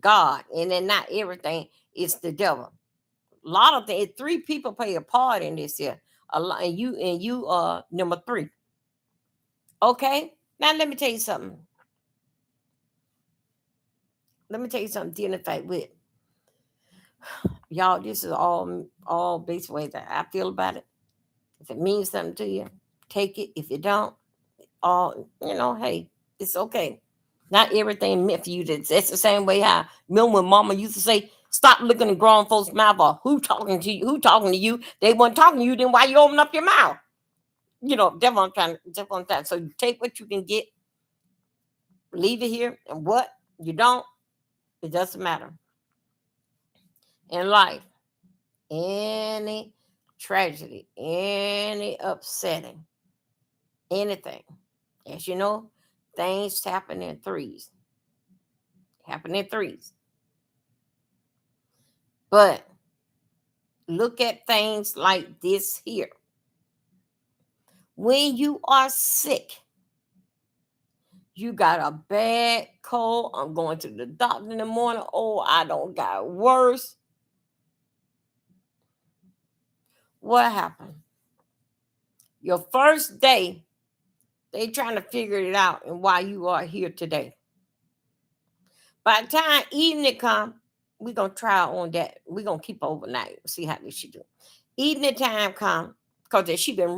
Speaker 1: God, and then not everything is the devil. A lot of things. Three people play a part in this here. A lot, and you are number three. Okay. Now let me tell you something. Let me tell you something. Dealing fact with y'all. This is all based way that I feel about it. If it means something to you, take it. If it don't, all hey, it's okay. Not everything meant for you. That's the same way I remember when Mama used to say, "Stop looking in grown folks' mouth." Or who talking to you? Who talking to you? They weren't talking to you. Then why you open up your mouth? That's what I'm trying. That's what I'm trying. So you take what you can get, leave it here, and what you don't, it doesn't matter. In life, any tragedy, any upsetting, anything, as you know, things happen in threes. Happen in threes. But look at things like this here. When you are sick, you got a bad cold. I'm going to the doctor in the morning. Oh, I don't got worse. What happened? Your first day, they trying to figure it out and why you are here today. By the time evening come, we're gonna try on that. We're gonna keep overnight. See how this she do. Evening time come because she been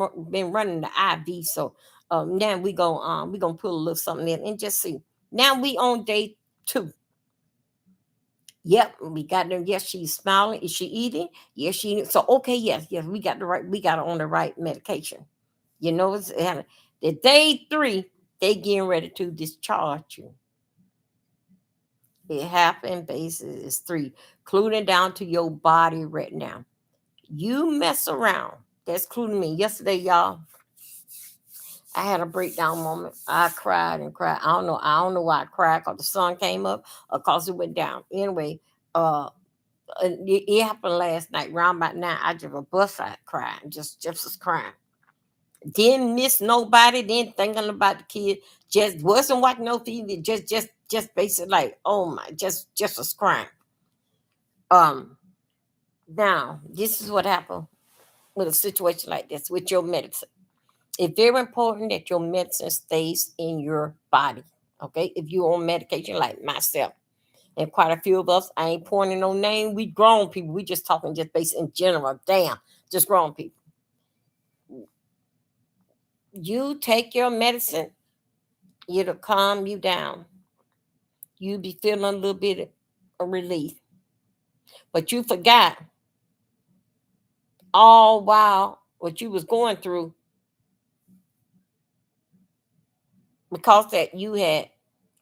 Speaker 1: running the IV. So now we gonna put a little something in and just see. Now we on day 2. Yep, we got them. Yes, she's smiling. Is she eating? Yes, she. So okay, yes, we got her on the right medication. The day 3, they getting ready to discharge you. It happened basis is 3, including down to your body right now. You mess around. That's including me. Yesterday, y'all, I had a breakdown moment. I cried and cried. I don't know why I cried because the sun came up or because it went down. Anyway, it happened last night. Around about 9, I just a bust out crying. Just was crying. Didn't miss nobody. Didn't thinking about the kid. Just wasn't watching no TV. Just basically like, oh my, just was crying. Um, Now this is what happened with a situation like this with your medicine. It's very important that your medicine stays in your body. Okay, if you're on medication like myself and quite a few of us, I ain't pointing no name. We grown people. We just talking just based in general. Damn, just grown people. You take your medicine, it'll calm you down. You be feeling a little bit of relief, but you forgot all while what you was going through because that you had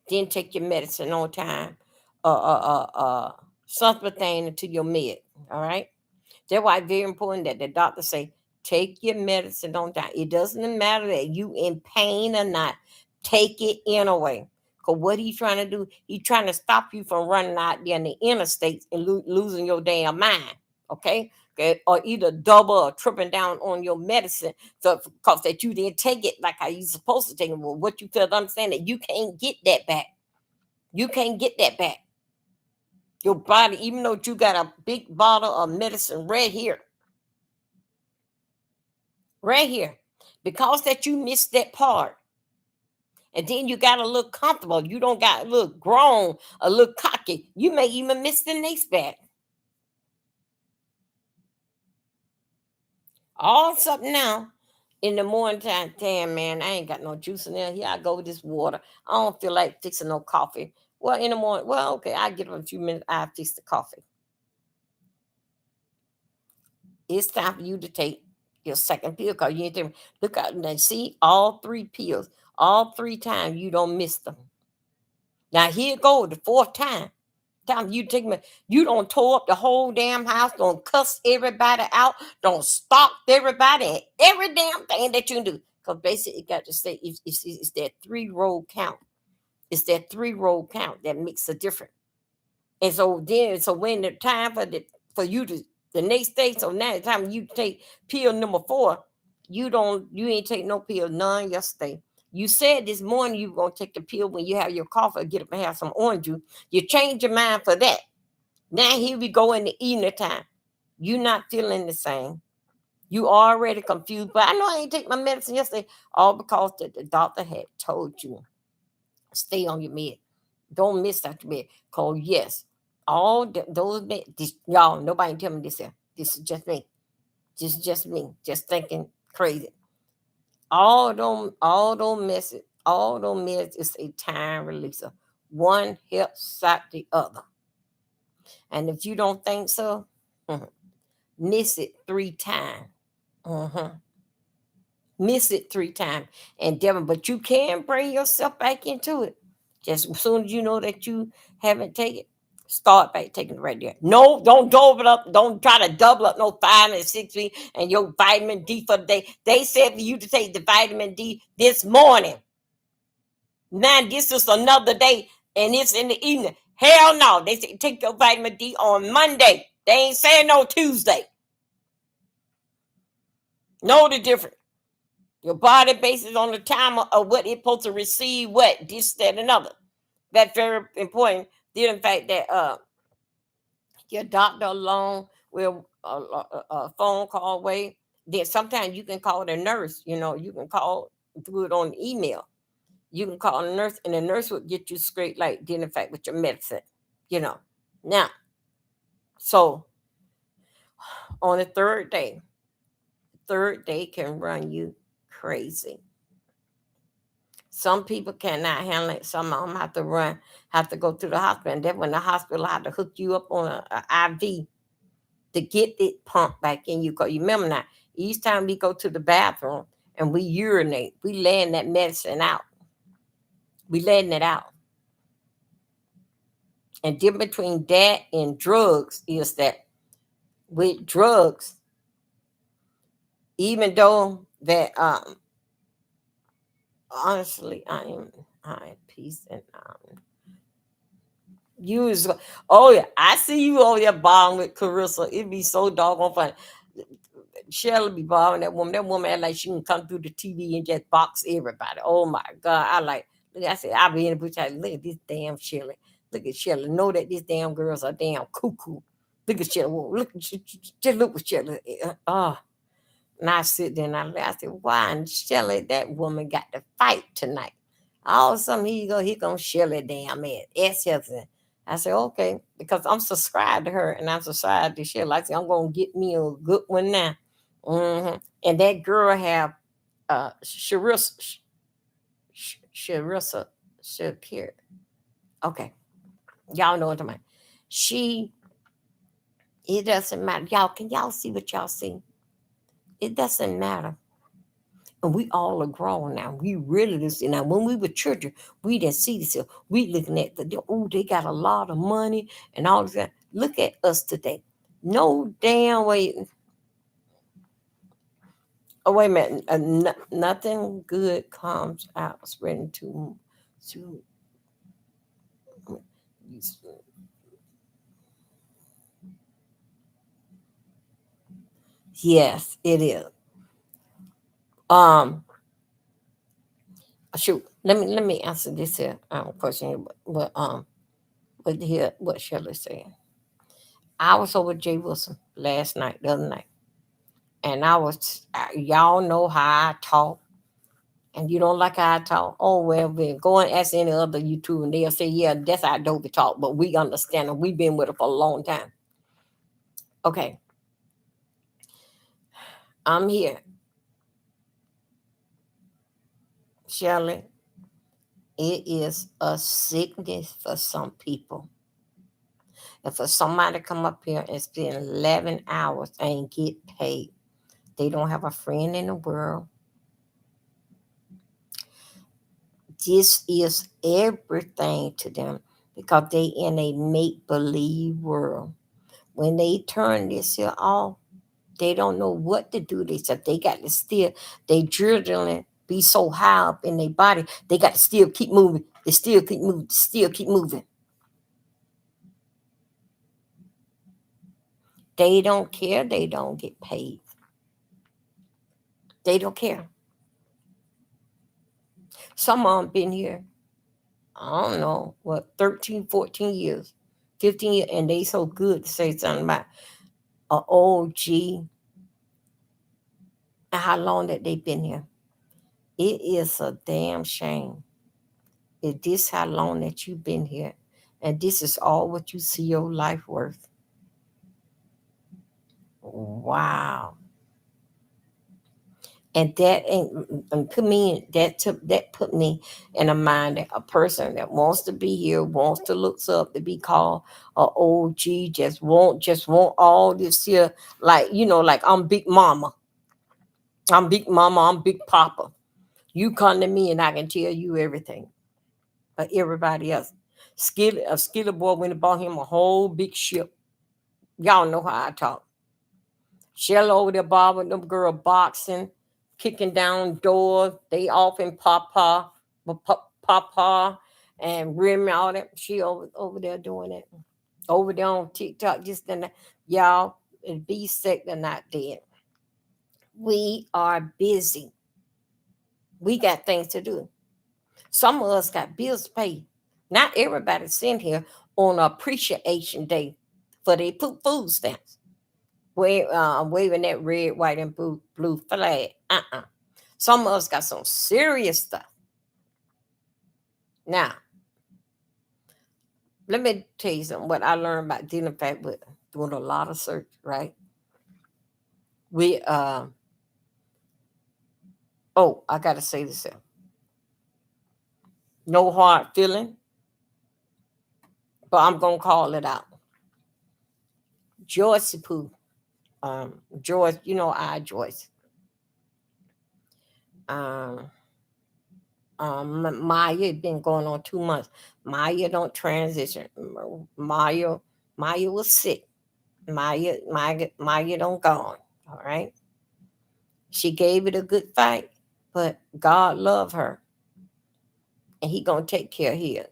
Speaker 1: didn't take your medicine on time, something pertaining to your med. All right. That's why it's very important that the doctor say, take your medicine on time. It doesn't matter that you in pain or not. Take it anyway. Because what he's trying to do, he's trying to stop you from running out there in the interstates and losing your damn mind. Okay? Okay? Or either double or tripping down on your medicine. So because that you didn't take it like how you supposed to take it. Well, what you feel to understand that you can't get that back. You can't get that back. Your body, even though you got a big bottle of medicine right here, because that you missed that part, and then you got a little comfortable. You don't got a little grown, a little cocky. You may even miss the next bat. All of a sudden now, in the morning time, damn man, I ain't got no juice in there. Here I go with this water. I don't feel like fixing no coffee. Well, in the morning, well, okay, I get up a few minutes. I fix the coffee. It's time for you to take your second pill because you ain't taking. Look out and see all three pills. All three times you don't miss them. Now here go the fourth time. Time you take me, you don't tore up the whole damn house, don't cuss everybody out, don't stalk everybody and every damn thing that you do. Because basically, it got to say it's that 3 row count. It's that 3 row count that makes a difference. And so then, so when the time for you to the next day, so now the time you take pill number 4, you ain't take no pill none yesterday. You said this morning you were gonna take the pill when you have your coffee, or get up and have some orange juice. You change your mind for that. Now here we go in the evening time. You not feeling the same. You already confused. But I know I ain't take my medicine yesterday, all because the doctor had told you stay on your med. Don't miss out your med. Cause yes, those med, y'all, nobody tell me this here. This is just me. Just me. Just thinking crazy. All those meds is a time releaser. One helps out the other. And if you don't think so, miss it 3 times. Mhm. Miss it 3 times and Devin, but you can bring yourself back into it. Just as soon as you know that you haven't taken, start back taking it right there. No, don't double it up. Don't try to double up no 5 and 6 weeks and your vitamin D for the day. They said for you to take the vitamin D this morning. Now this is another day and it's in the evening. Hell no. They say take your vitamin D on Monday. They ain't saying no Tuesday. Know the difference. Your body bases on the time of what it's supposed to receive, what, this, that, and another. That's very important. The fact that your doctor alone will a phone call away. Then sometimes you can call the nurse. You can call, do it on email. You can call the nurse, and the nurse will get you straight, like, then in fact with your medicine. You know. Now, so on the third day can run you crazy. Some people cannot handle it. Some of them have to go to the hospital. And then when the hospital have to hook you up on a IV to get it pumped back in you. Because you remember now, each time we go to the bathroom and we urinate, we letting that medicine out. We letting it out. And difference between that and drugs is that with drugs, even though that honestly I am at peace and you is, oh yeah, I see you over there balling with Carissa. It'd be so doggone fun. Shelley be balling that woman. That woman act like she can come through the TV and just box everybody. Oh my God. I said, I be in the bush. Look at this damn Shelley. Look at Shelley. Know that these damn girls are damn cuckoo. Look at Shelley. Just look at Shelley. Oh. And I sit there and I said, why in Shelley that woman got to fight tonight? All of a sudden, he gonna Shelley damn it. I said, okay, because I'm subscribed to her and I'm subscribed to Shelley. I said, I'm gonna get me a good one now. And that girl have Sharissa Shakir. Okay. Y'all know what I'm talking about. It doesn't matter. Y'all, can y'all see what y'all see? It doesn't matter. And we all are grown now. We really listen. Now, when we were children, we didn't see this. We looking at they got a lot of money and all this. Look at us today. No damn way. Oh, wait a minute. Nothing good comes out spreading to. Yes, it is. Um, shoot. Let me answer this here question. Here, what Shirley said. I was over with Jay Wilson the other night, and y'all know how I talk, and you don't like how I talk. Oh well, then go and ask any other YouTube, and they'll say, yeah, that's how Dobie talk, but we understand them. We've been with her for a long time. Okay, I'm here, Shirley. It is a sickness for some people. And for somebody to come up here and spend 11 hours and get paid, they don't have a friend in the world. This is everything to them because they in a make believe world. When they turn this here off, they don't know what to do. They said they got to still, they adrenaline be so high up in their body, they got to still keep moving. They still keep moving, still keep moving. They don't care. They don't get paid. They don't care. Some of them been here, I don't know, what, 13, 14 years, 15 years, and they so good to say something about a OG and how long that they've been here. It is a damn shame. Is this how long that you've been here? And this is all what you see your life worth? Wow. And that ain't and put me that put me in a mind that a person that wants to be here, wants to look up to be called a OG, just want all this here, like like I'm Big Mama. I'm Big Mama, I'm Big Papa. You come to me and I can tell you everything. But everybody else. Skilly boy went and bought him a whole big ship. Y'all know how I talk. Shell over there, Bob with them girl boxing, kicking down doors. They off in Papa, and Remy all that. She over there doing it. Over there on TikTok, just in the, y'all, be sick, they're not dead. We are busy. We got things to do. Some of us got bills to pay. Not everybody's sitting here on appreciation day for their food stamps. Waving that red, white, and blue flag. Some of us got some serious stuff. Now, let me tell you something. What I learned about dealing fact with doing a lot of search, right? We I gotta say this here. No hard feeling, but I'm gonna call it out. Joyce Pooh. Joyce, Joyce. Um Maya been going on 2 months. Maya don't transition. Maya Maya was sick. Maya don't gone. All right. She gave it a good fight, but God love her, and He gonna take care of his.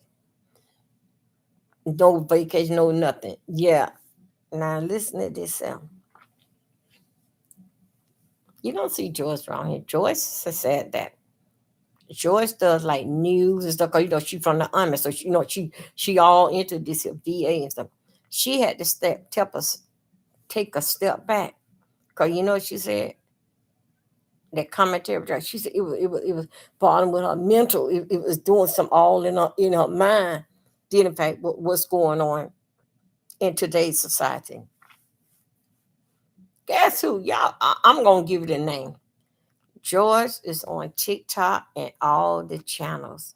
Speaker 1: No vacation, no nothing. Yeah. Now listen to this. You don't see Joyce around here. Joyce has said that. Joyce does like news and stuff. 'Cause, she from the army, so she all into this VA and stuff. She had to take a step back, cause she said that commentary. She said it was bothering with her mental. It was doing some all in her mind. Did in fact what's going on in today's society. Guess who, y'all? I'm gonna give it a name. Joyce is on TikTok and all the channels.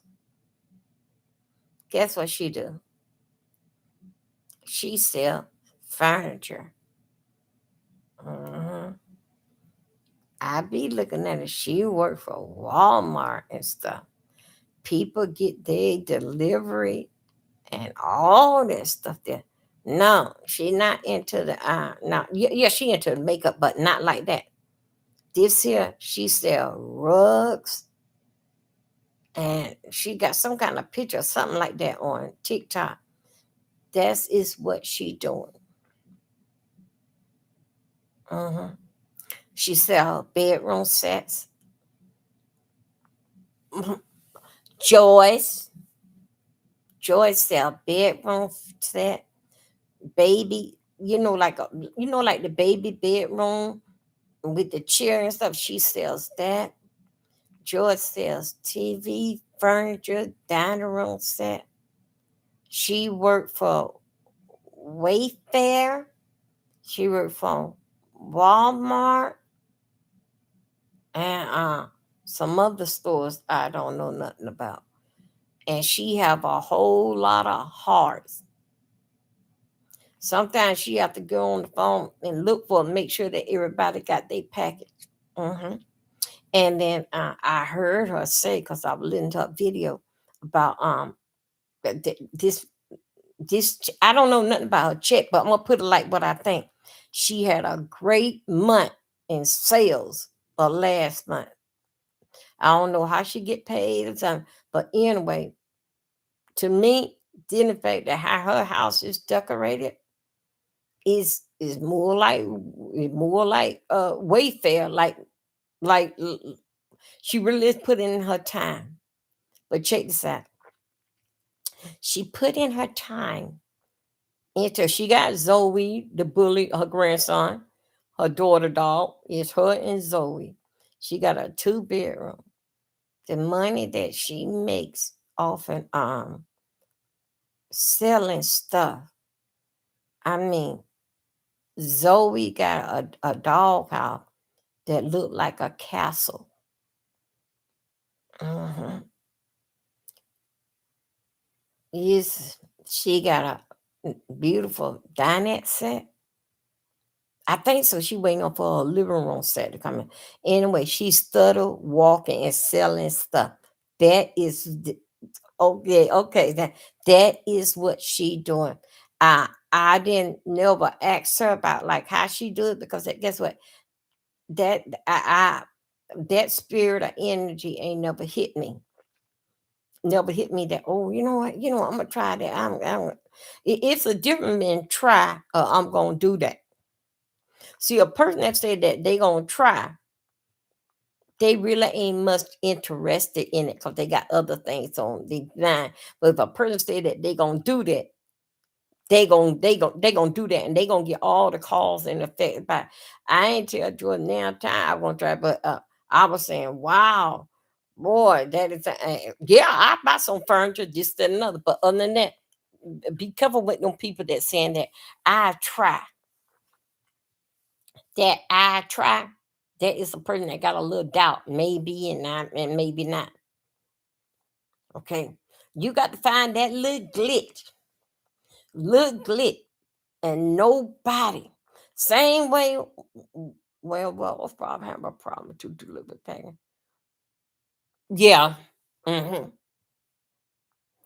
Speaker 1: Guess what she do? She sell furniture. hmm I be looking at it. She work for Walmart and stuff. People get their delivery and all that stuff there. No, she not into the no, yeah, she into the makeup, but not like that. This here, she sell rugs, and she got some kind of picture, something like that on TikTok. That is what she doing. hmm She sell bedroom sets. Mhm. Joyce, Joyce sell bedroom set, baby. Like the baby bedroom with the chair and stuff. She sells that. Joyce sells TV, furniture, dining room set. She worked for Wayfair. She worked for Walmart and some other stores I don't know nothing about. And she have a whole lot of hearts. Sometimes she have to go on the phone and look for make sure that everybody got their package. Hmm. And then I heard her say, because I was listening to a video about this I don't know nothing about her check, but I'm gonna put it like what I think. She had a great month in sales for last month. I don't know how she get paid or something, but anyway, to me, the fact that how her house is decorated is more like Wayfair, like she really is putting in her time. But check this out. She put in her time into she got Zoe, the bully, her grandson, her daughter dog. It's her and Zoe. She got a 2 bedroom. The money that she makes off and selling stuff. I mean, Zoe got a dog house that looked like a castle. Hmm. Yes, she got a beautiful dinette set. I think so. She waiting on for a living room set to come in. Anyway, she started walking and selling stuff. That is okay. Okay, that is what she doing. I didn't never ask her about like how she do it because guess what that I that spirit or energy ain't never hit me. Never hit me that, oh, you know what, I'm gonna try that. It's a different than try I'm gonna do that. See, a person that said that they gonna try, they really ain't much interested in it because they got other things on the mind. But if a person said that they gonna do that, they gonna do that, and they gonna get all the calls and effect. But I ain't tell Jordan now time I want to try, but I was saying, wow, boy, that is yeah. I buy some furniture, just that another. But other than that, be careful with them people that saying that I try. That I try. That is a person that got a little doubt, maybe and not, and maybe not. Okay, you got to find that little glitch, and nobody. Same way. Well, what's probably have a problem to deliver packing. Yeah. Mm-hmm.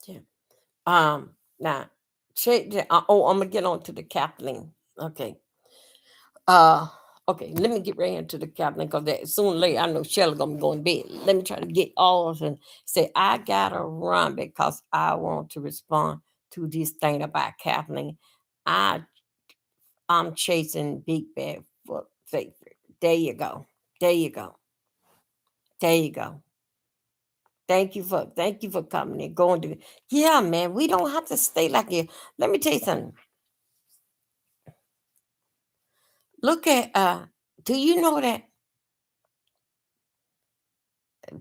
Speaker 1: Yeah. Now, check the, oh, I'm gonna get on to the Kathleen. Okay. Uh, okay. Let me get right into the Kathleen because that soon or later I know Shelly gonna be going to bed. Let me try to get all of and say I gotta run because I want to respond to this thing about Kathleen. I I'm chasing big bag for favorite. There you go. There you go. There you go. Thank you for coming and going to yeah, man. We don't have to stay like you. Let me tell you something. Look at do you know that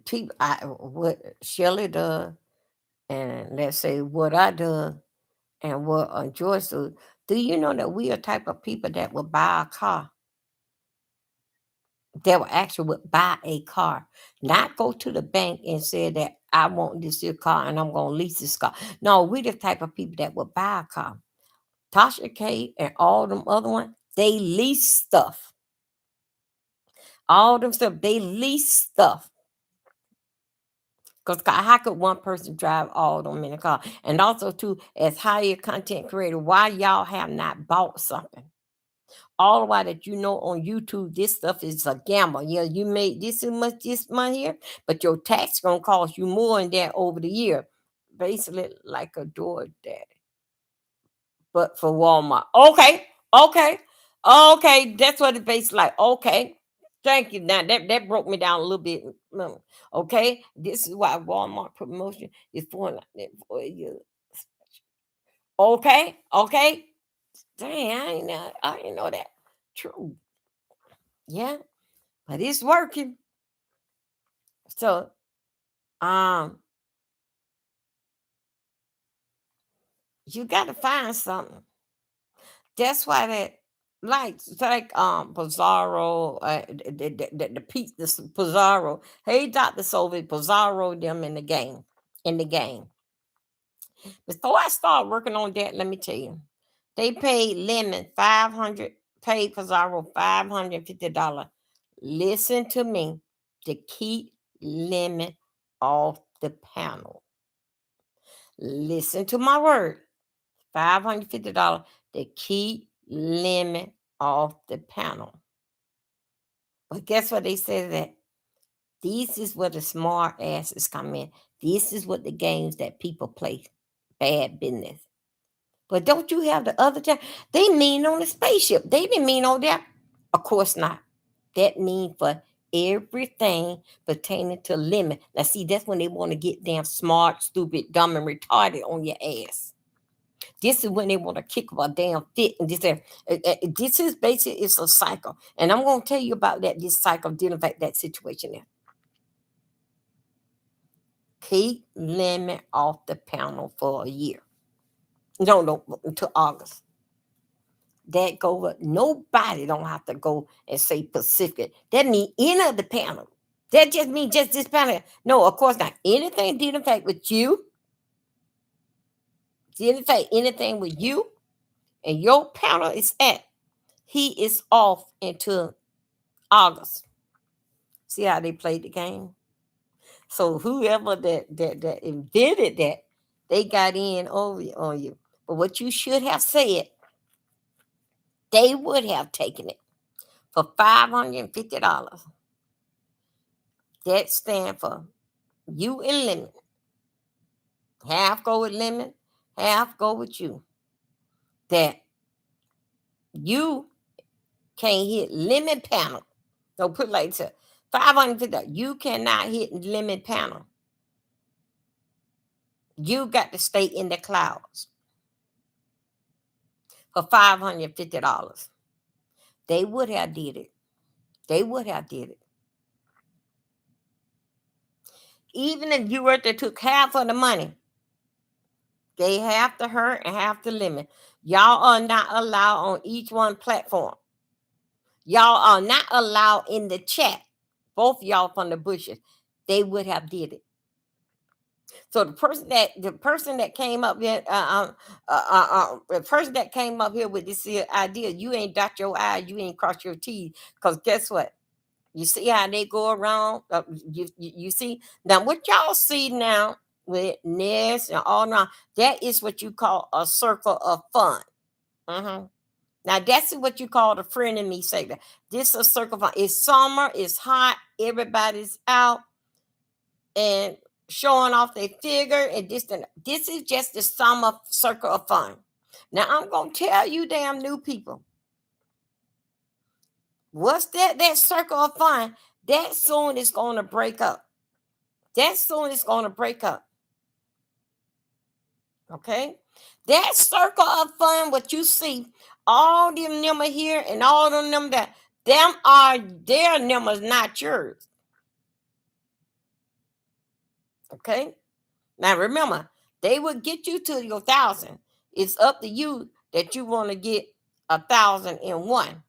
Speaker 1: people what Shelley does and let's say what I do and what Joyce do you know that we are type of people that will buy a car? They will actually would buy a car, not go to the bank and say that I want this here car and I'm gonna lease this car. No, we the type of people that will buy a car. Tasha K and all them other ones, they lease stuff. All them stuff, they lease stuff. Because how could one person drive all of them in a car? And also, too, as higher content creator, why y'all have not bought something? All the while that you know on YouTube, this stuff is a gamble. Yeah, you made this much this month here, but your tax gonna cost you more than that over the year. Basically, like a door daddy, but for Walmart. Okay, okay, okay. That's what it basically like. Okay, thank you. Now that broke me down a little bit. Okay, this is why Walmart promotion is for you. Okay, okay. Dang, I ain't know that. True. Yeah, but it's working. So um you gotta find something. That's why that like Pizarro, the Pizarro. Hey, Dr. Soviet, Pizarro them in the game. Before I start working on that, let me tell you. They paid Lemon 500, paid Pizarro $550. Listen to me, to keep Lemon off the panel. Listen to my word. $550 to keep Lemon off the panel. But guess what they said that this is where the smart asses come in. This is what the games that people play. Bad business. But don't you have the other time? They mean on the spaceship. They didn't mean on there. Of course not. That mean for everything pertaining to Lemon. Now see, that's when they want to get damn smart, stupid, dumb, and retarded on your ass. This is when they want to kick up a damn fit. And this is basically, it's a cycle. And I'm going to tell you about that, this cycle dealing with that situation there. Keep Lemon off the panel for a year. No, until August. That go with nobody don't have to go and say Pacific. That mean any of the panel. That just means just this panel. No, of course not. Anything did in fact with you. Did in fact anything with you and your panel is at. He is off until August. See how they played the game? So whoever that invented that, they got in over on you. But what you should have said, they would have taken it for $550. That stand for you and Lemon. Half go with Lemon, half go with you. That you can't hit Lemon panel. Don't put it like this. $550. You cannot hit Lemon panel. You got to stay in the clouds for $550. They would have did it. They would have did it. Even if you were to took half of the money, they half the her and half the Lemon. Y'all are not allowed on each one platform. Y'all are not allowed in the chat. Both y'all from the bushes. They would have did it. So the person that came up here, the person that came up here with this idea, you ain't dot your I, you ain't cross your T, because guess what? You see how they go around. You see now what y'all see now with Ness and all around. That is what you call a circle of fun. Mm-hmm. Now that's what you call the friend in me segment. This is a circle of fun. It's summer. It's hot. Everybody's out and showing off their figure and this and that. This is just the summer circle of fun. Now I'm gonna tell you, damn new people, what's that circle of fun? That soon is gonna break up. That soon is gonna break up. Okay, that circle of fun, what you see, all them numbers here and all them numbers that, them are their numbers, not yours. Okay. Now remember, they will get you to your 1,000. It's up to you that you want to get 1,001.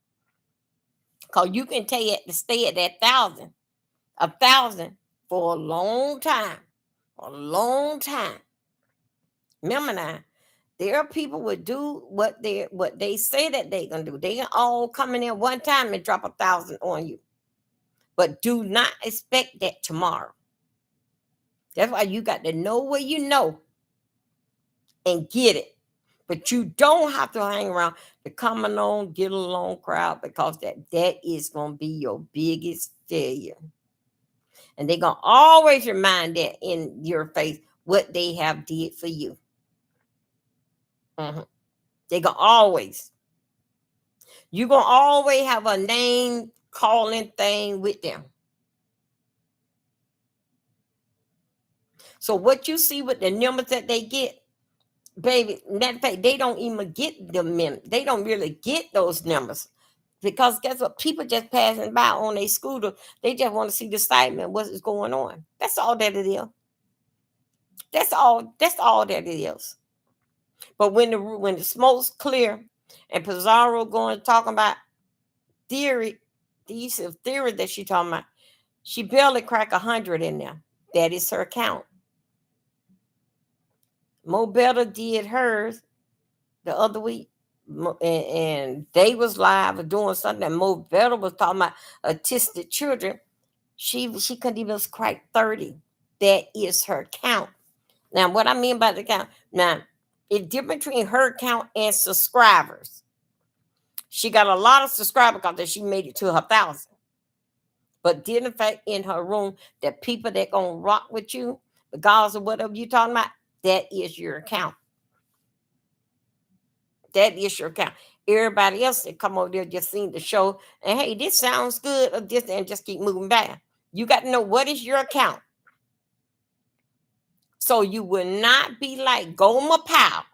Speaker 1: Cause you can stay at that 1,000 for a long time. A long time. Remember now, there are people would do what they say that they're gonna do. They all coming in one time and drop 1,000 on you. But do not expect that tomorrow. That's why you got to know where you know and get it. But you don't have to hang around the come along, get along crowd, because that is gonna be your biggest failure. And they're gonna always remind that in your face what they have did for you. Mhm. They gonna always. You're gonna always have a name calling thing with them. So what you see with the numbers that they get, baby, matter of fact, they don't even get they don't really get those numbers. Because guess what? People just passing by on their scooter, they just want to see the excitement, what is going on. That's all that it is. That's all that it is. But when the smoke's clear and Pizarro going talking about theory, these theory that she talking about, she barely crack 100 in there. That is her count. Mo Better did hers the other week. and they was live or doing something. And Mo Better was talking about autistic children. She couldn't even crack 30. That is her count. Now, what I mean by the count, now, it's different between her count and subscribers. She got a lot of subscribers because she made it to her 1,000. But did in fact in her room, the people that gonna rock with you, regardless of whatever you talking about, that is your account. That is your account. Everybody else that come over there just seen the show and hey, this sounds good or this and just keep moving back. You got to know what is your account. So you will not be like Goma Powell.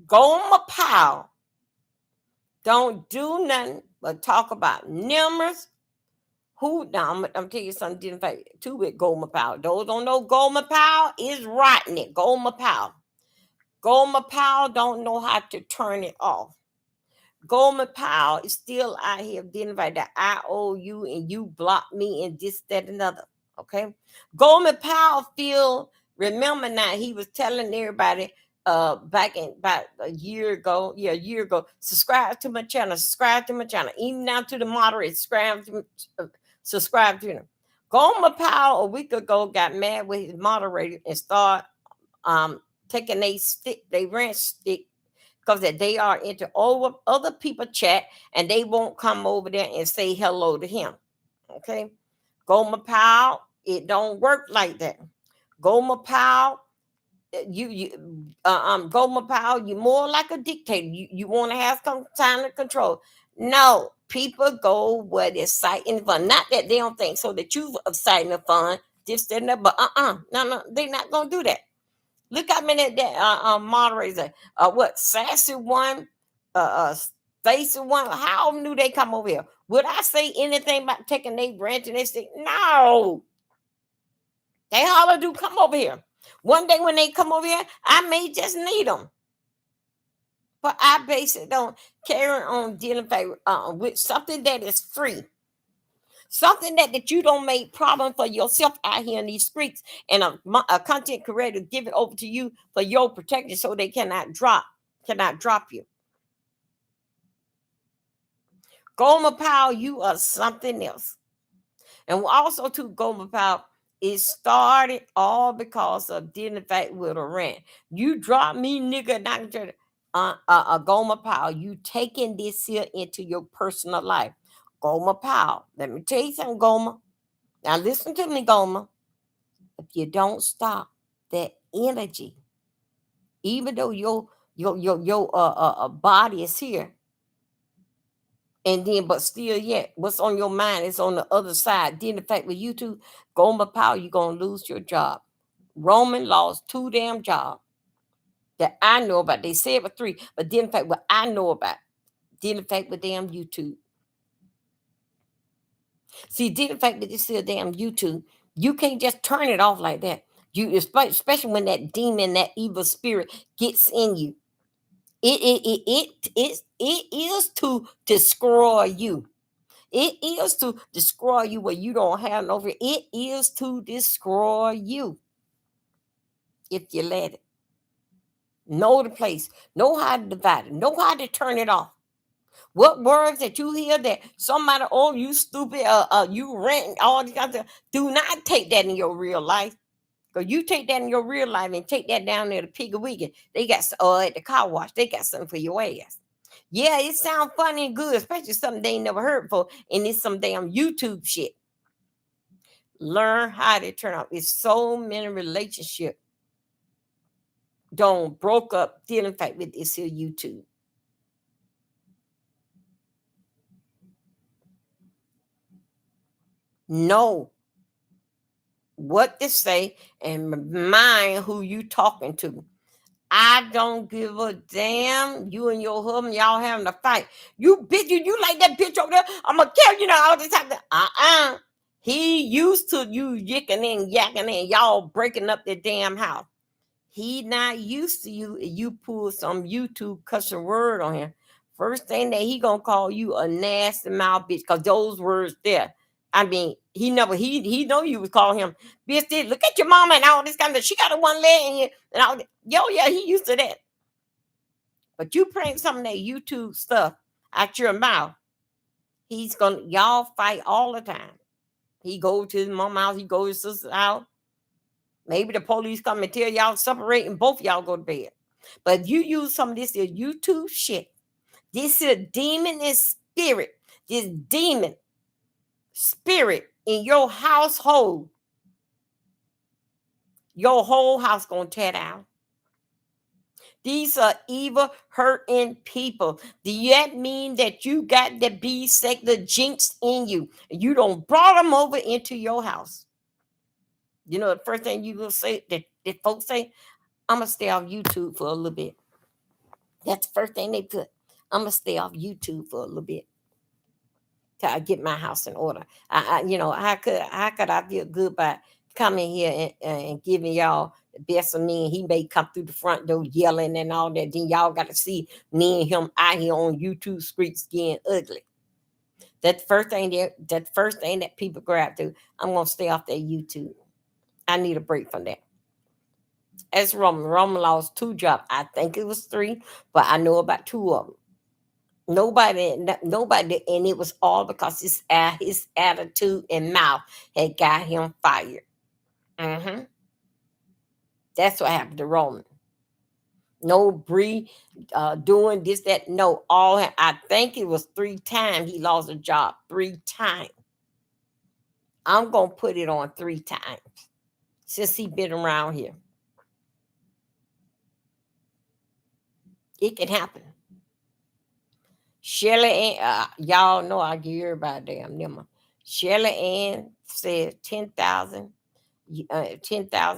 Speaker 1: Goma Powell don't do nothing but talk about numbers. Who now? I'm telling you something different too with Goma Powell. Those don't know Goma Powell is rotting it. Goma Powell. Goma Powell don't know how to turn it off. Goma Powell is still out here identifying that I owe you and you blocked me and this, that, and another. Okay. Goma Powell remember now, he was telling everybody back in about a year ago, subscribe to my channel, even now to the moderate, subscribe to them. Goma Powell a week ago got mad with his moderator and started taking they ranch stick because that they are into all other people chat and they won't come over there and say hello to him. Okay. Goma Powell, it don't work like that. Goma Powell, Goma Powell, you more like a dictator. You want to have some time to control. No, people go where they're exciting fun. Not that they don't think so that you're exciting and fun, this, that, and that, but no, they're not gonna do that. Look how many that moderators. What Sassy one, Stacy one. How knew they come over here? Would I say anything about taking their branch and they say no? They holler do come over here. One day when they come over here, I may just need them. But I basically don't carry on dealing with something that is free. Something that you don't make problem for yourself out here in these streets, and a content creator give it over to you for your protection so they cannot drop you. Goma Powell, you are something else. And also to Goma Powell, it started all because of dealing fact with a rant. You drop me, nigga, not Goma Powell. You taking this here into your personal life. Goma Powell. Let me tell you something, Goma. Now listen to me, Goma. If you don't stop that energy, even though your body is here, and then but still yet, what's on your mind is on the other side. Then the fact with you two, Goma Powell, you're gonna lose your job. Roman lost 2 damn jobs that I know about. They said it 3, but then the fact what I know about, then the fact with damn YouTube. See, the fact that this is a damn YouTube, you can't just turn it off like that. You especially when that demon, that evil spirit gets in you. It is to destroy you. It is to destroy you where you don't have no fear. It is to destroy you if you let it. Know the place. Know how to divide it. Know how to turn it off. What words that you hear that somebody, oh, you stupid, you rent, all these kinds of, do not take that in your real life. Because you take that in your real life and take that down there to Piggy Wiggy. They got, at the car wash, they got something for your ass. Yeah, it sounds funny and good, especially something they ain't never heard before, and it's some damn YouTube shit. Learn how to turn off. It's so many relationships don't broke up dealing fact with this here YouTube. Know what to say and mind who you talking to. I don't give a damn. You and your husband, y'all having a fight. You bitch, you like that bitch over there? I'm gonna kill you now all this time. He used to you yicking and yakking and y'all breaking up the damn house. He not used to you. You pull some YouTube cussing word on him. First thing that he gonna call you a nasty mouth bitch, cause those words there. I mean, he know you was calling him bitch. Look at your mama and all this kind of. She got a one leg in here and all. Yo, yeah, he used to that. But you praying some of that YouTube stuff out your mouth, y'all fight all the time. He go to his mama's house, he go to his sister's house. Maybe the police come and tell y'all separate and both y'all go to bed. But if you use some of this YouTube shit, this is a demon in spirit, this demon spirit in your household, your whole house gonna tear down. These are evil, hurting people. Do that mean that you got the beast, the jinx in you? And you don't brought them over into your house? You know, the first thing you will say that folks say, I'm gonna stay off YouTube for a little bit. That's the first thing they put. I'm gonna stay off YouTube for a little bit till I get my house in order. How could I feel good by coming here and giving y'all the best of me? And he may come through the front door yelling and all that. Then y'all got to see me and him out here on YouTube streets getting ugly. That's the first thing that people grab to. I'm gonna stay off that YouTube. I need a break from that. As Roman lost 2 jobs. I think it was 3, but I know about 2 of them. Nobody, and it was all because his attitude and mouth had got him fired. That's what happened to Roman. No Bree doing this, that. No, I think it was 3 times he lost a job. 3 times. I'm gonna put it on 3 times since he been around here. It can happen. Shelly Ann, y'all know I give everybody damn number. Shelly Ann said 10,000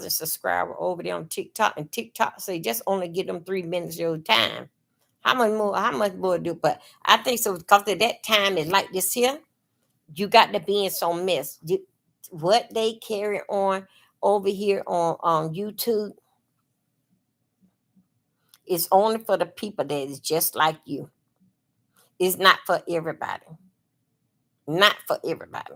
Speaker 1: subscribers over there on TikTok, and TikTok say just only give them 3 minutes of your time. How much more do? But I think so because of that time is like this here. You got to be in some mess. What they carry on over here on YouTube is only for the people that is just like you. It's not for everybody. Not for everybody.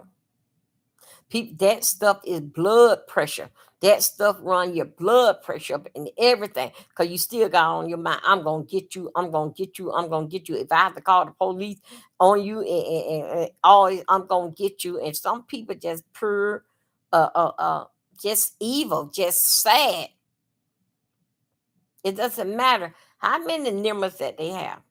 Speaker 1: People, that stuff is blood pressure. That stuff run your blood pressure up and everything. Because you still got on your mind, I'm going to get you. I'm going to get you. I'm going to get you. If I have to call the police on you and always, I'm going to get you. And some people just pure, just evil, just sad. It doesn't matter how many numbers that they have.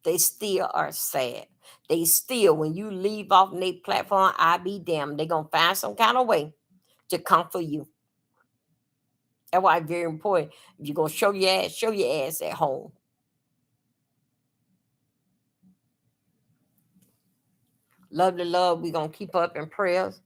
Speaker 1: They still are sad. They still, when you leave off their platform, I be damned. They're going to find some kind of way to come for you. That's why it's very important. If you're going to show your ass at home. Love to love. We're going to keep up in prayers.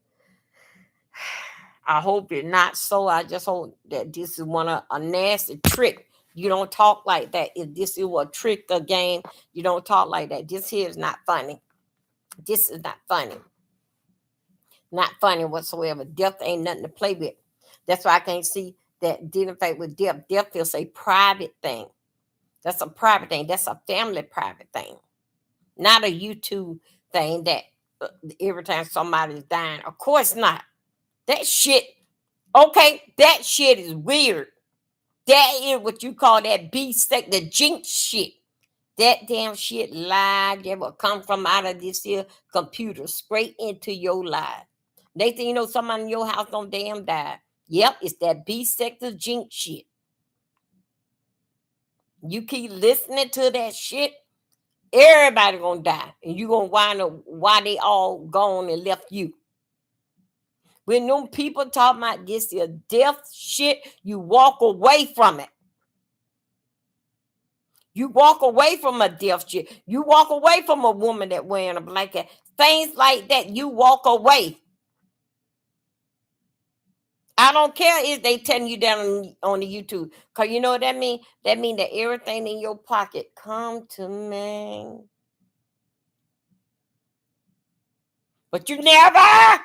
Speaker 1: I hope it's not so. I just hope that this is a nasty trick. You don't talk like that. If this is a trick, a game, you don't talk like that. This here is not funny. This is not funny. Not funny whatsoever. Death ain't nothing to play with. That's why I can't see that dealing with death. Death is a private thing. That's a private thing. That's a family private thing. Not a YouTube thing that every time somebody's dying. Of course not. That shit, okay, that shit is weird. That is what you call that beast, the jinx shit. That damn shit live that will come from out of this here computer straight into your life. Next thing you know, somebody in your house don't damn die. Yep, it's that B-sector jinx shit. You keep listening to that shit, everybody gonna die. And you gonna wind up why they all gone and left you. When them people talk about this death shit, you walk away from it. You walk away from a death shit. You walk away from a woman that wearing a blanket. Things like that, you walk away. I don't care if they telling you down on the YouTube. Because you know what that mean? That mean that everything in your pocket come to me. But you never.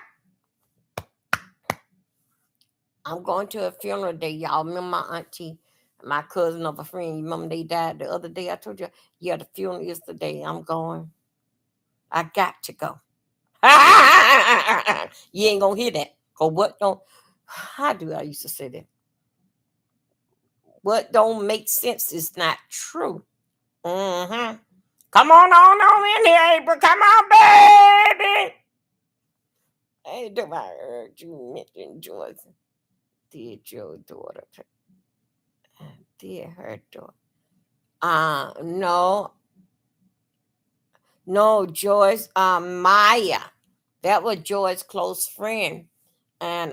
Speaker 1: I'm going to a funeral day. Y'all remember my auntie, my cousin of a friend. You remember they died the other day? I told you, yeah, the funeral is the day. I'm going. I got to go. You ain't going to hear that. Because what don't. How do I used to say that? What don't make sense is not true. Mm-hmm. Come on in here, April. Come on, baby. Hey, do I heard you mention Joyce? Did your daughter? Did her daughter? No, no, Joyce. Maya. That was Joyce's close friend, and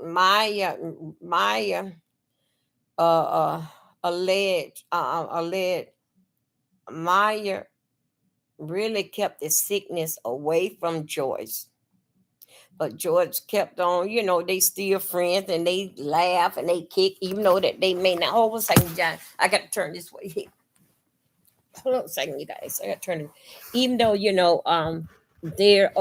Speaker 1: Maya, uh, uh, alleged Maya really kept the sickness away from Joyce. But George kept on, they still friends and they laugh and they kick, even though that they may not. Hold on a second, John. I got to turn this way here. Hold on a second, you guys. I got to turn it. Even though, they're,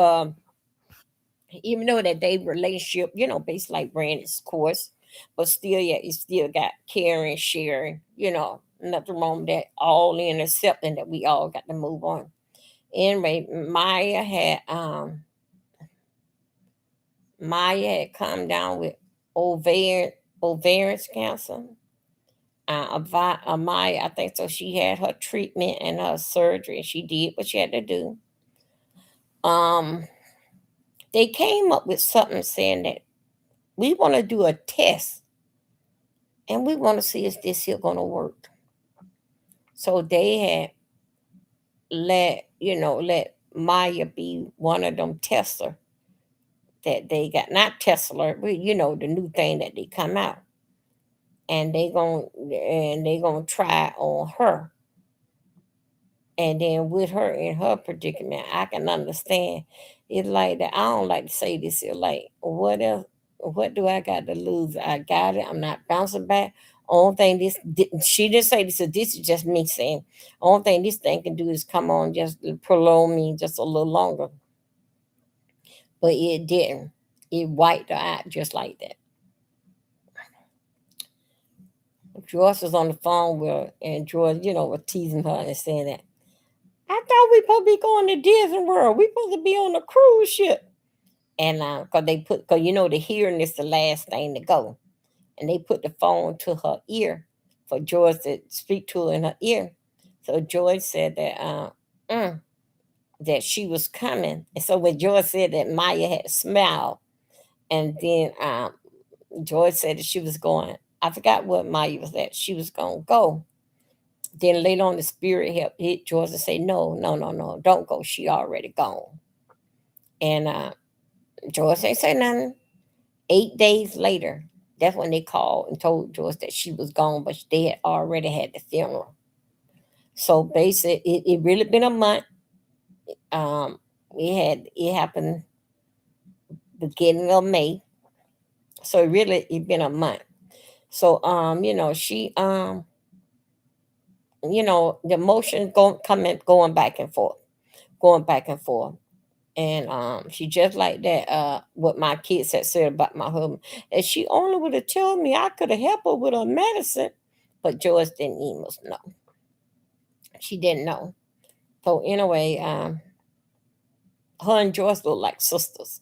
Speaker 1: even though that they relationship, based like Brandon's course, but still, yeah, it still got caring, sharing, nothing wrong with that. All in accepting that we all got to move on. Anyway, Maya had come down with ovarian cancer. Maya, I think so. She had her treatment and her surgery. She did what she had to do. Um, they came up with something saying that we want to do a test and we want to see if this here gonna work. So they had let Maya be one of them tester that they got, not Tesla, but the new thing that they come out, and they gonna try on her. And then with her in her predicament, I can understand. It's like that. I don't like to say this here. Like, what else? What do I got to lose? I got it. I'm not bouncing back. Only thing she didn't say this. So this is just me saying. Only thing this thing can do is come on, just prolong me just a little longer. But it didn't. It wiped her out just like that. Joyce was on the phone with her, and Joyce, was teasing her and saying that I thought we supposed to be going to Disney World. We supposed to be on a cruise ship. And because the hearing is the last thing to go, and they put the phone to her ear for Joyce to speak to her in her ear. So Joyce said that she was coming, and so when Joyce said that, Maya had smiled, and then Joyce said that she was going. I forgot what Maya was at. She was gonna go. Then later on, the spirit helped hit Joyce and say, "No, no, no, no, don't go. She already gone." And Joyce ain't say nothing. 8 days later, that's when they called and told Joyce that she was gone, but they had already had the funeral. So basically, it really been a month. Um, it happened beginning of May, so it been a month. So she the emotion going back and forth, going back and forth. And she just like that, what my kids had said about my husband. And she only would have told me I could have helped her with her medicine, but Joyce didn't even know. She didn't know. So anyway, her and Joyce look like sisters.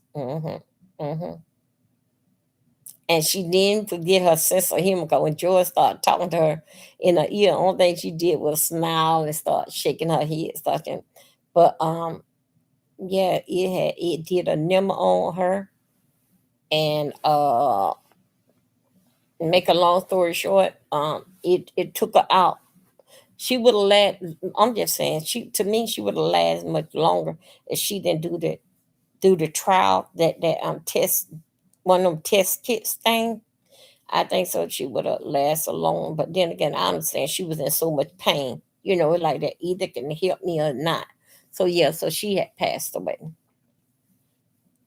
Speaker 1: And she didn't forget her sense of humor, because when Joyce started talking to her in her ear, the only thing she did was smile and start shaking her head, starting. But yeah, it did a number on her. And make a long story short, it took her out. She would have lasted. I'm just saying, she would have lasted much longer if she didn't do the trial, that test, one of them test kits thing. I think so. She would have lasted long. But then again, I understand she was in so much pain. Like that either can help me or not. So yeah, so she had passed away.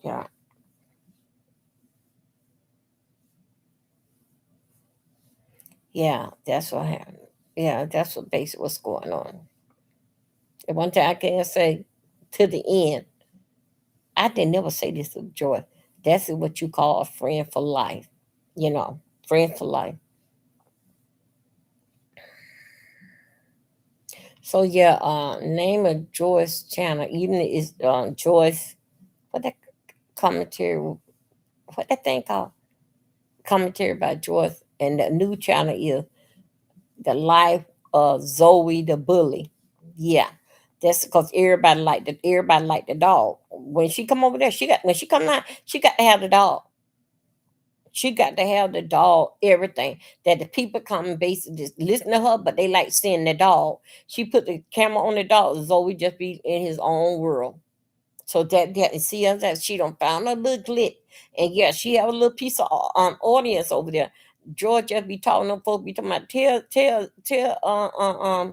Speaker 1: Yeah, yeah, that's what happened. Yeah, that's what basically what's going on. And one thing I can say, to the end, I didn't never say this to Joy. That's what you call a friend for life. Friend for life. So yeah, name of Joyce channel, even is Joyce. What that commentary? What that thing called? Commentary by Joyce, and the new channel is The life of Zoe the bully. Yeah. That's because everybody liked the dog. When she come over there, when she come out, she got to have the dog. She got to have the dog, everything. That the people come and basically just listen to her, but they like seeing the dog. She put the camera on the dog. Zoe just be in his own world. So that see us that she don't found a little clip. And yeah, she have a little piece of audience over there. George just be talking to folks, be talking about tell uh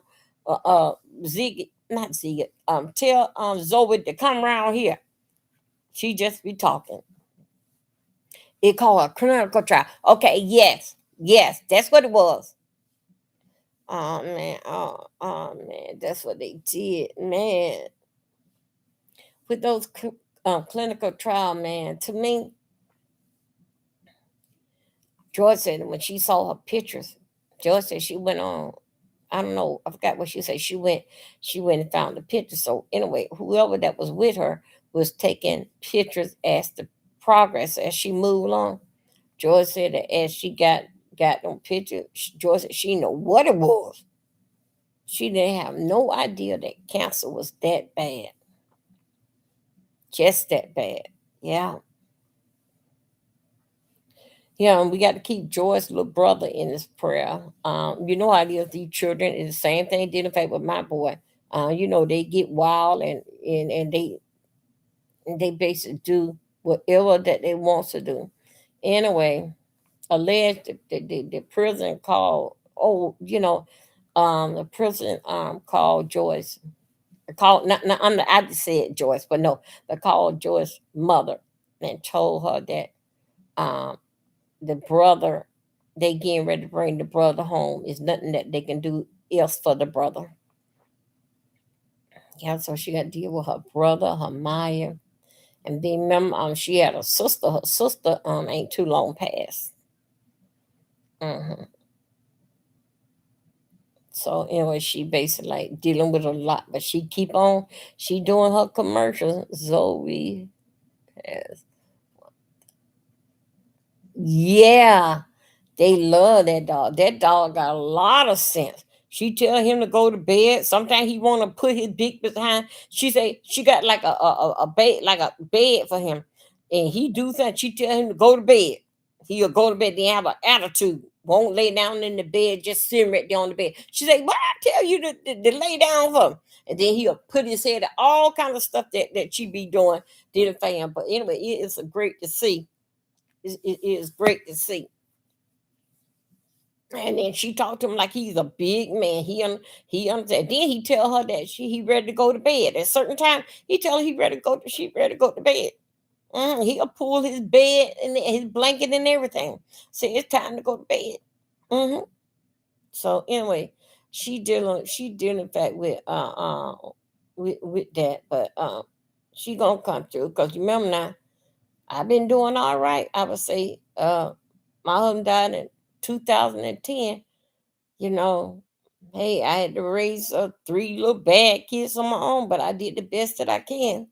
Speaker 1: uh Ziggy, not Ziggy, tell Zoe to come around here. She just be talking. It called a clinical trial. Okay, yes, that's what it was. Oh man, that's what they did, man. With those clinical trial, man. To me, George said when she saw her pictures, George said she went on. I don't know. I forgot what she said. She went and found the picture. So anyway, whoever that was with her was taking pictures as the progress as she moved along. George said that as she got them pictures, George said she didn't know what it was. She didn't have no idea that cancer was that bad. Just that bad. Yeah. Yeah, and we got to keep Joy's little brother in this prayer. You know how it is, these children is the same thing did in fact with my boy. You know, they get wild and they basically do whatever that they want to do. Anyway, alleged the prison called the prison called Joyce called not I just said Joyce, but no, they called Joyce's mother and told her that um the brother they getting ready to bring the brother home. Is nothing that they can do else for the brother. Yeah, so she got to deal with her brother, her Maya, and then remember she had a sister. Her sister ain't too long past. hmm So anyway, she basically like dealing with a lot, but she keep on. She doing her commercials. Zoe has, yeah. They love that dog. That dog got a lot of sense. She tell him to go to bed. Sometimes he want to put his beak behind. She say she got like a bed, like a bed for him, and he do that. She tell him to go to bed. He'll go to bed. Then have an attitude. Won't lay down in the bed. Just sitting right there on the bed. She say, "What I tell you to lay down for?" And then he'll put his head at all kind of stuff that she be doing. Did a fan. But anyway, it is great to see. It is great to see. And then she talked to him like he's a big man. He understand. Then he tell her that he ready to go to bed. At a certain time, he tell her he ready to go. She ready to go to bed. He'll pull his bed and his blanket and everything. Say it's time to go to bed. hmm So anyway, she dealing in fact with that, but she gonna come through because remember now I've been doing all right. I would say my husband died in 2010. You know, hey, I had to raise three little bad kids on my own, but I did the best that I can.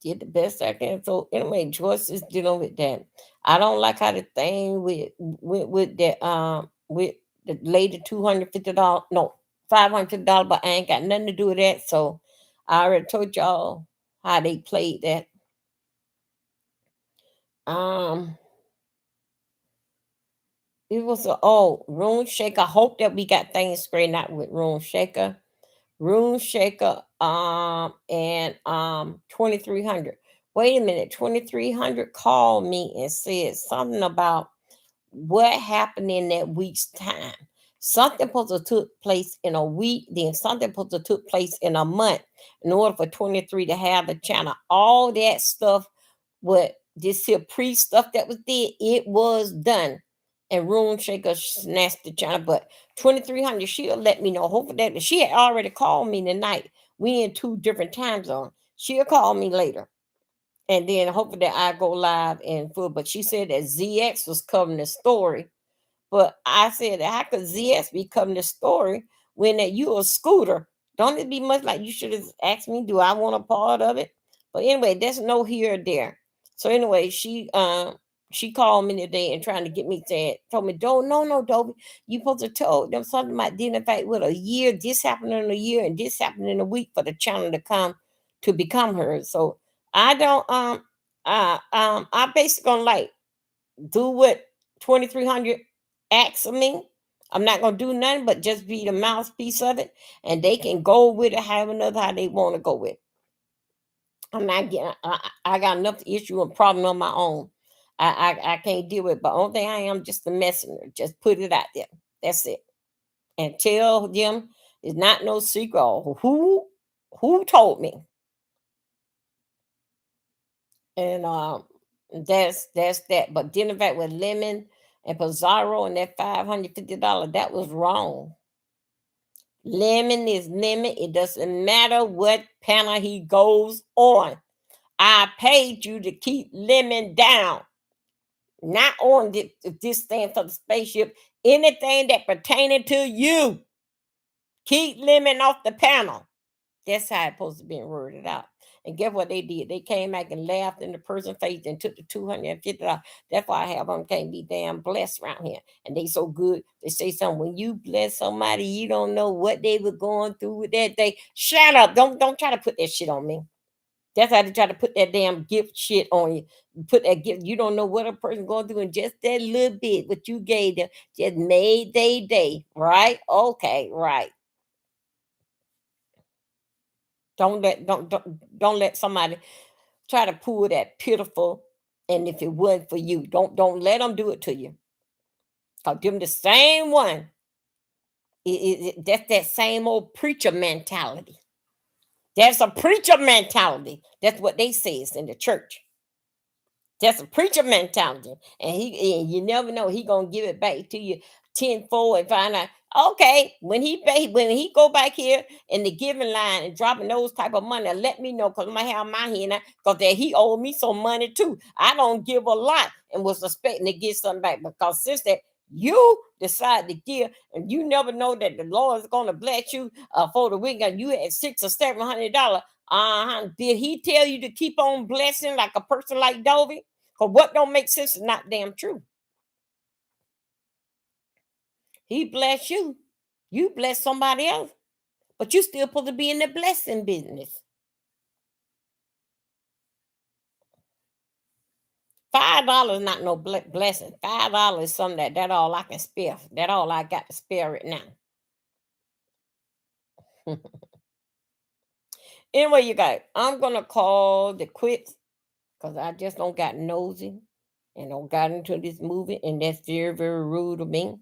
Speaker 1: Did the best I can. So anyway, Joyce is dealing with that. I don't like how the thing with that with the lady $250, no, $500, but I ain't got nothing to do with that. So I already told y'all how they played that. Um, it was a Room Shaker. I hope that we got things straightened out with Room Shaker. Rune Shaker and 2300. Wait a minute, 2300 called me and said something about what happened in that week's time. Something supposed to took place in a week, then something supposed to took place in a month in order for 23 to have the channel. All that stuff, what this here pre stuff that was there, it was done. And Rune Shaker snatched the channel, but 2300, she'll let me know. Hopefully that she had already called me tonight. We in two different time zones. She'll call me later. And then hopefully that I go live in full. But she said that ZX was covering the story. But I said, how could ZX be covering the story when that you a scooter? Don't it be much like you should have asked me, do I want a part of it? But anyway, there's no here or there. So anyway, She called me today and trying to get me told me, "Don't no no Dobie, you supposed to tell them something about dealing in fact with a year, this happened in a year and this happened in a week for the channel to come to become hers." So I don't I basically gonna like do what 2300 asks of me. I'm not gonna do nothing but just be the mouthpiece of it, and they can go with it, have another how they want to go with it. I'm not getting. I got enough issue and problem on my own. I can't deal with it. But only thing I am just a messenger. Just put it out there. That's it. And tell them it's not no secret. Who told me? And that's that. But dealing back with Lemon and Pizarro and that $550, that was wrong. Lemon is lemon. It doesn't matter what panel he goes on. I paid you to keep Lemon down. Not on this thing for the spaceship. Anything that pertaining to you, keep Lemon off the panel. That's how it's supposed to be worded out. And guess what they did? They came back and laughed in the person's face and took the $250. That's why I have them can't be damn blessed around here. And they so good. They say something. When you bless somebody, you don't know what they were going through with that day. Shut up. Don't try to put that shit on me. That's how they try to put that damn gift shit on you. Put that gift. You don't know what a person going through, and just that little bit what you gave them just made their day. Right? Okay, right. Don't let somebody try to pull that pitiful. And if it wasn't for you, don't let them do it to you. Cause them the same one. That's that same old preacher mentality. That's a preacher mentality. That's what they says in the church. That's a preacher mentality. And you never know, he gonna give it back to you tenfold and find out. Okay, when he go back here in the giving line and dropping those type of money, let me know because I might have my hand because that he owed me some money too. I don't give a lot and was expecting to get something back because since that you decide to give and you never know that the Lord is gonna bless you for the weekend. You had $600 or $700. Did he tell you to keep on blessing like a person like Dovey? Because what don't make sense is not damn true. He bless you. You bless somebody else. But you still supposed to be in the blessing business. $5 not no blessing. $5 is something that all I can spare. That all I got to spare it now. Anyway, you guys, I'm gonna call the quits because I just don't got nosy and don't got into this movie, and that's very, very rude of me.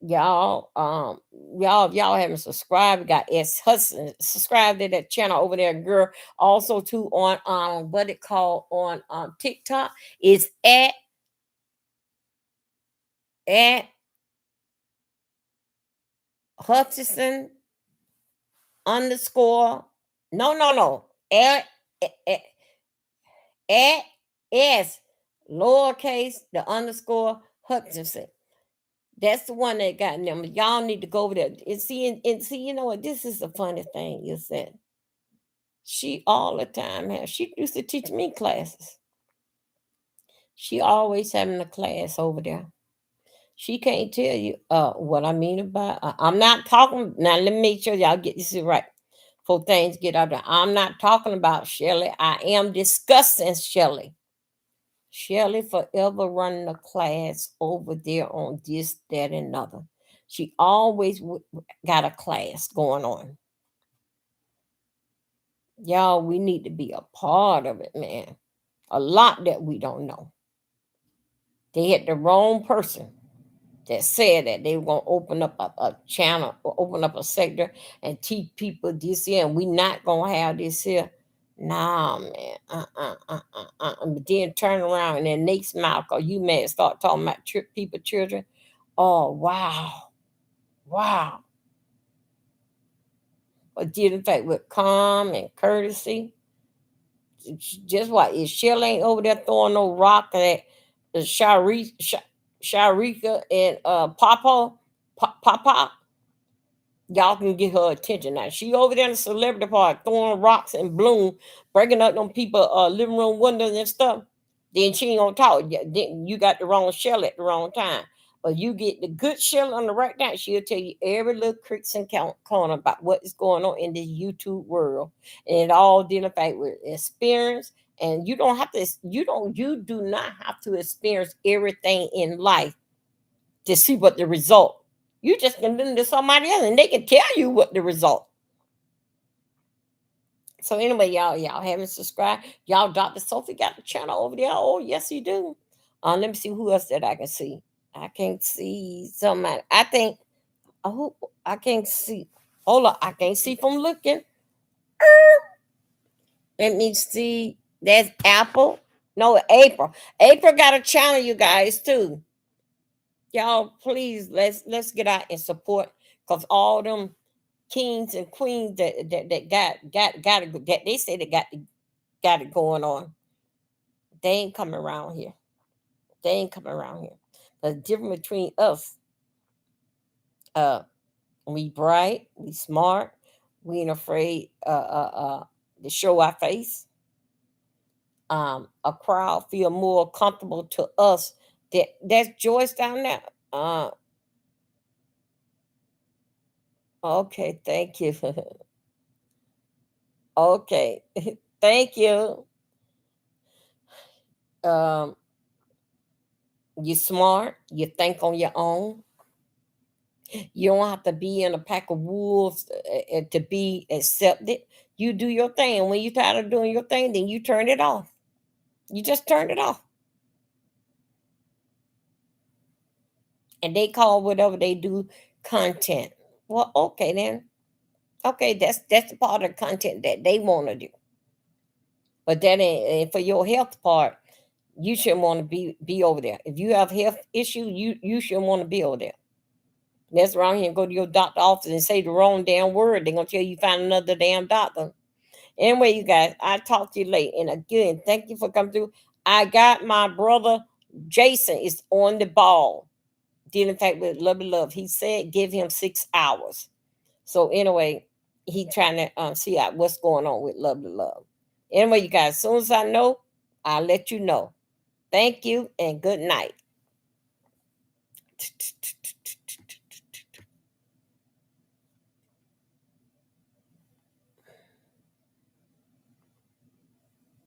Speaker 1: Y'all if y'all haven't subscribed, we got S Hudson. Subscribe to that channel over there, girl. Also too on what it called on TikTok is at Hutchison underscore no at, at S lowercase the underscore Hutchinson. That's the one that got them. Y'all need to go over there and see. You know what? This is the funny thing is that she all the time has. She used to teach me classes. She always having a class over there. She can't tell you what I mean about. I'm not talking now. Let me make sure y'all get this right. Before things get out there, I'm not talking about Shelley. I am discussing Shelley. Shelley forever running a class over there on this, that, and another. She always got a class going on. Y'all, we need to be a part of it, man. A lot that we don't know. They had the wrong person that said that they were going to open up a channel or open up a sector and teach people this here, and we not going to have this here. Nah, man. But then turn around and then next mouth, or you may start talking about people, children. Oh, wow. Wow. But did in fact with calm and courtesy. Just what is Shelley ain't over there throwing no rock at Sharika and Papa. Y'all can get her attention now. She over there in the celebrity part throwing rocks and bloom, breaking up them people living room windows and stuff. Then she ain't gonna talk. Then you got the wrong shell at the wrong time. But you get the good shell on the right time, she'll tell you every little creaks and corner about what is going on in this YouTube world. And it all dealing with experience. And you don't have to, you do not have to experience everything in life to see what the result. You just can listen to somebody else and they can tell you what the result. So anyway, y'all haven't subscribed. Y'all, Dr. Sophie got the channel over there. Oh, yes, you do. Let me see who else that I can see. I can't see somebody. I think, oh, I can't see. Hold on, I can't see from looking. Let me see. That's Apple. No, April. April got a channel, you guys, too. Y'all, please, let's get out and support, because all them kings and queens that got it, that they say they got it going on. They ain't coming around here. They ain't coming around here. The difference between us, uh, we bright, we smart, we ain't afraid to show our face. A crowd feel more comfortable to us. That's Joyce down there. Okay, thank you. Okay, thank you. Um, you smart. You think on your own. You don't have to be in a pack of wolves to be accepted. You do your thing. And when you tired of doing your thing, then you turn it off. You just turn it off. And they call whatever they do content. Well, okay then. Okay, that's the part of the content that they want to do. But that ain't for your health part. You shouldn't want to be over there. If you have health issue, you shouldn't want to be over there. Mess around here and go to your doctor office and say the wrong damn word. They're gonna tell you find another damn doctor. Anyway, you guys, I talk to you late. And again, thank you for coming through. I got my brother Jason is on the ball. Dealing fact with Lovely Love. He said give him 6 hours. So anyway, he trying to see out what's going on with Lovely Love. Anyway, you guys, as soon as I know, I'll let you know. Thank you and good night.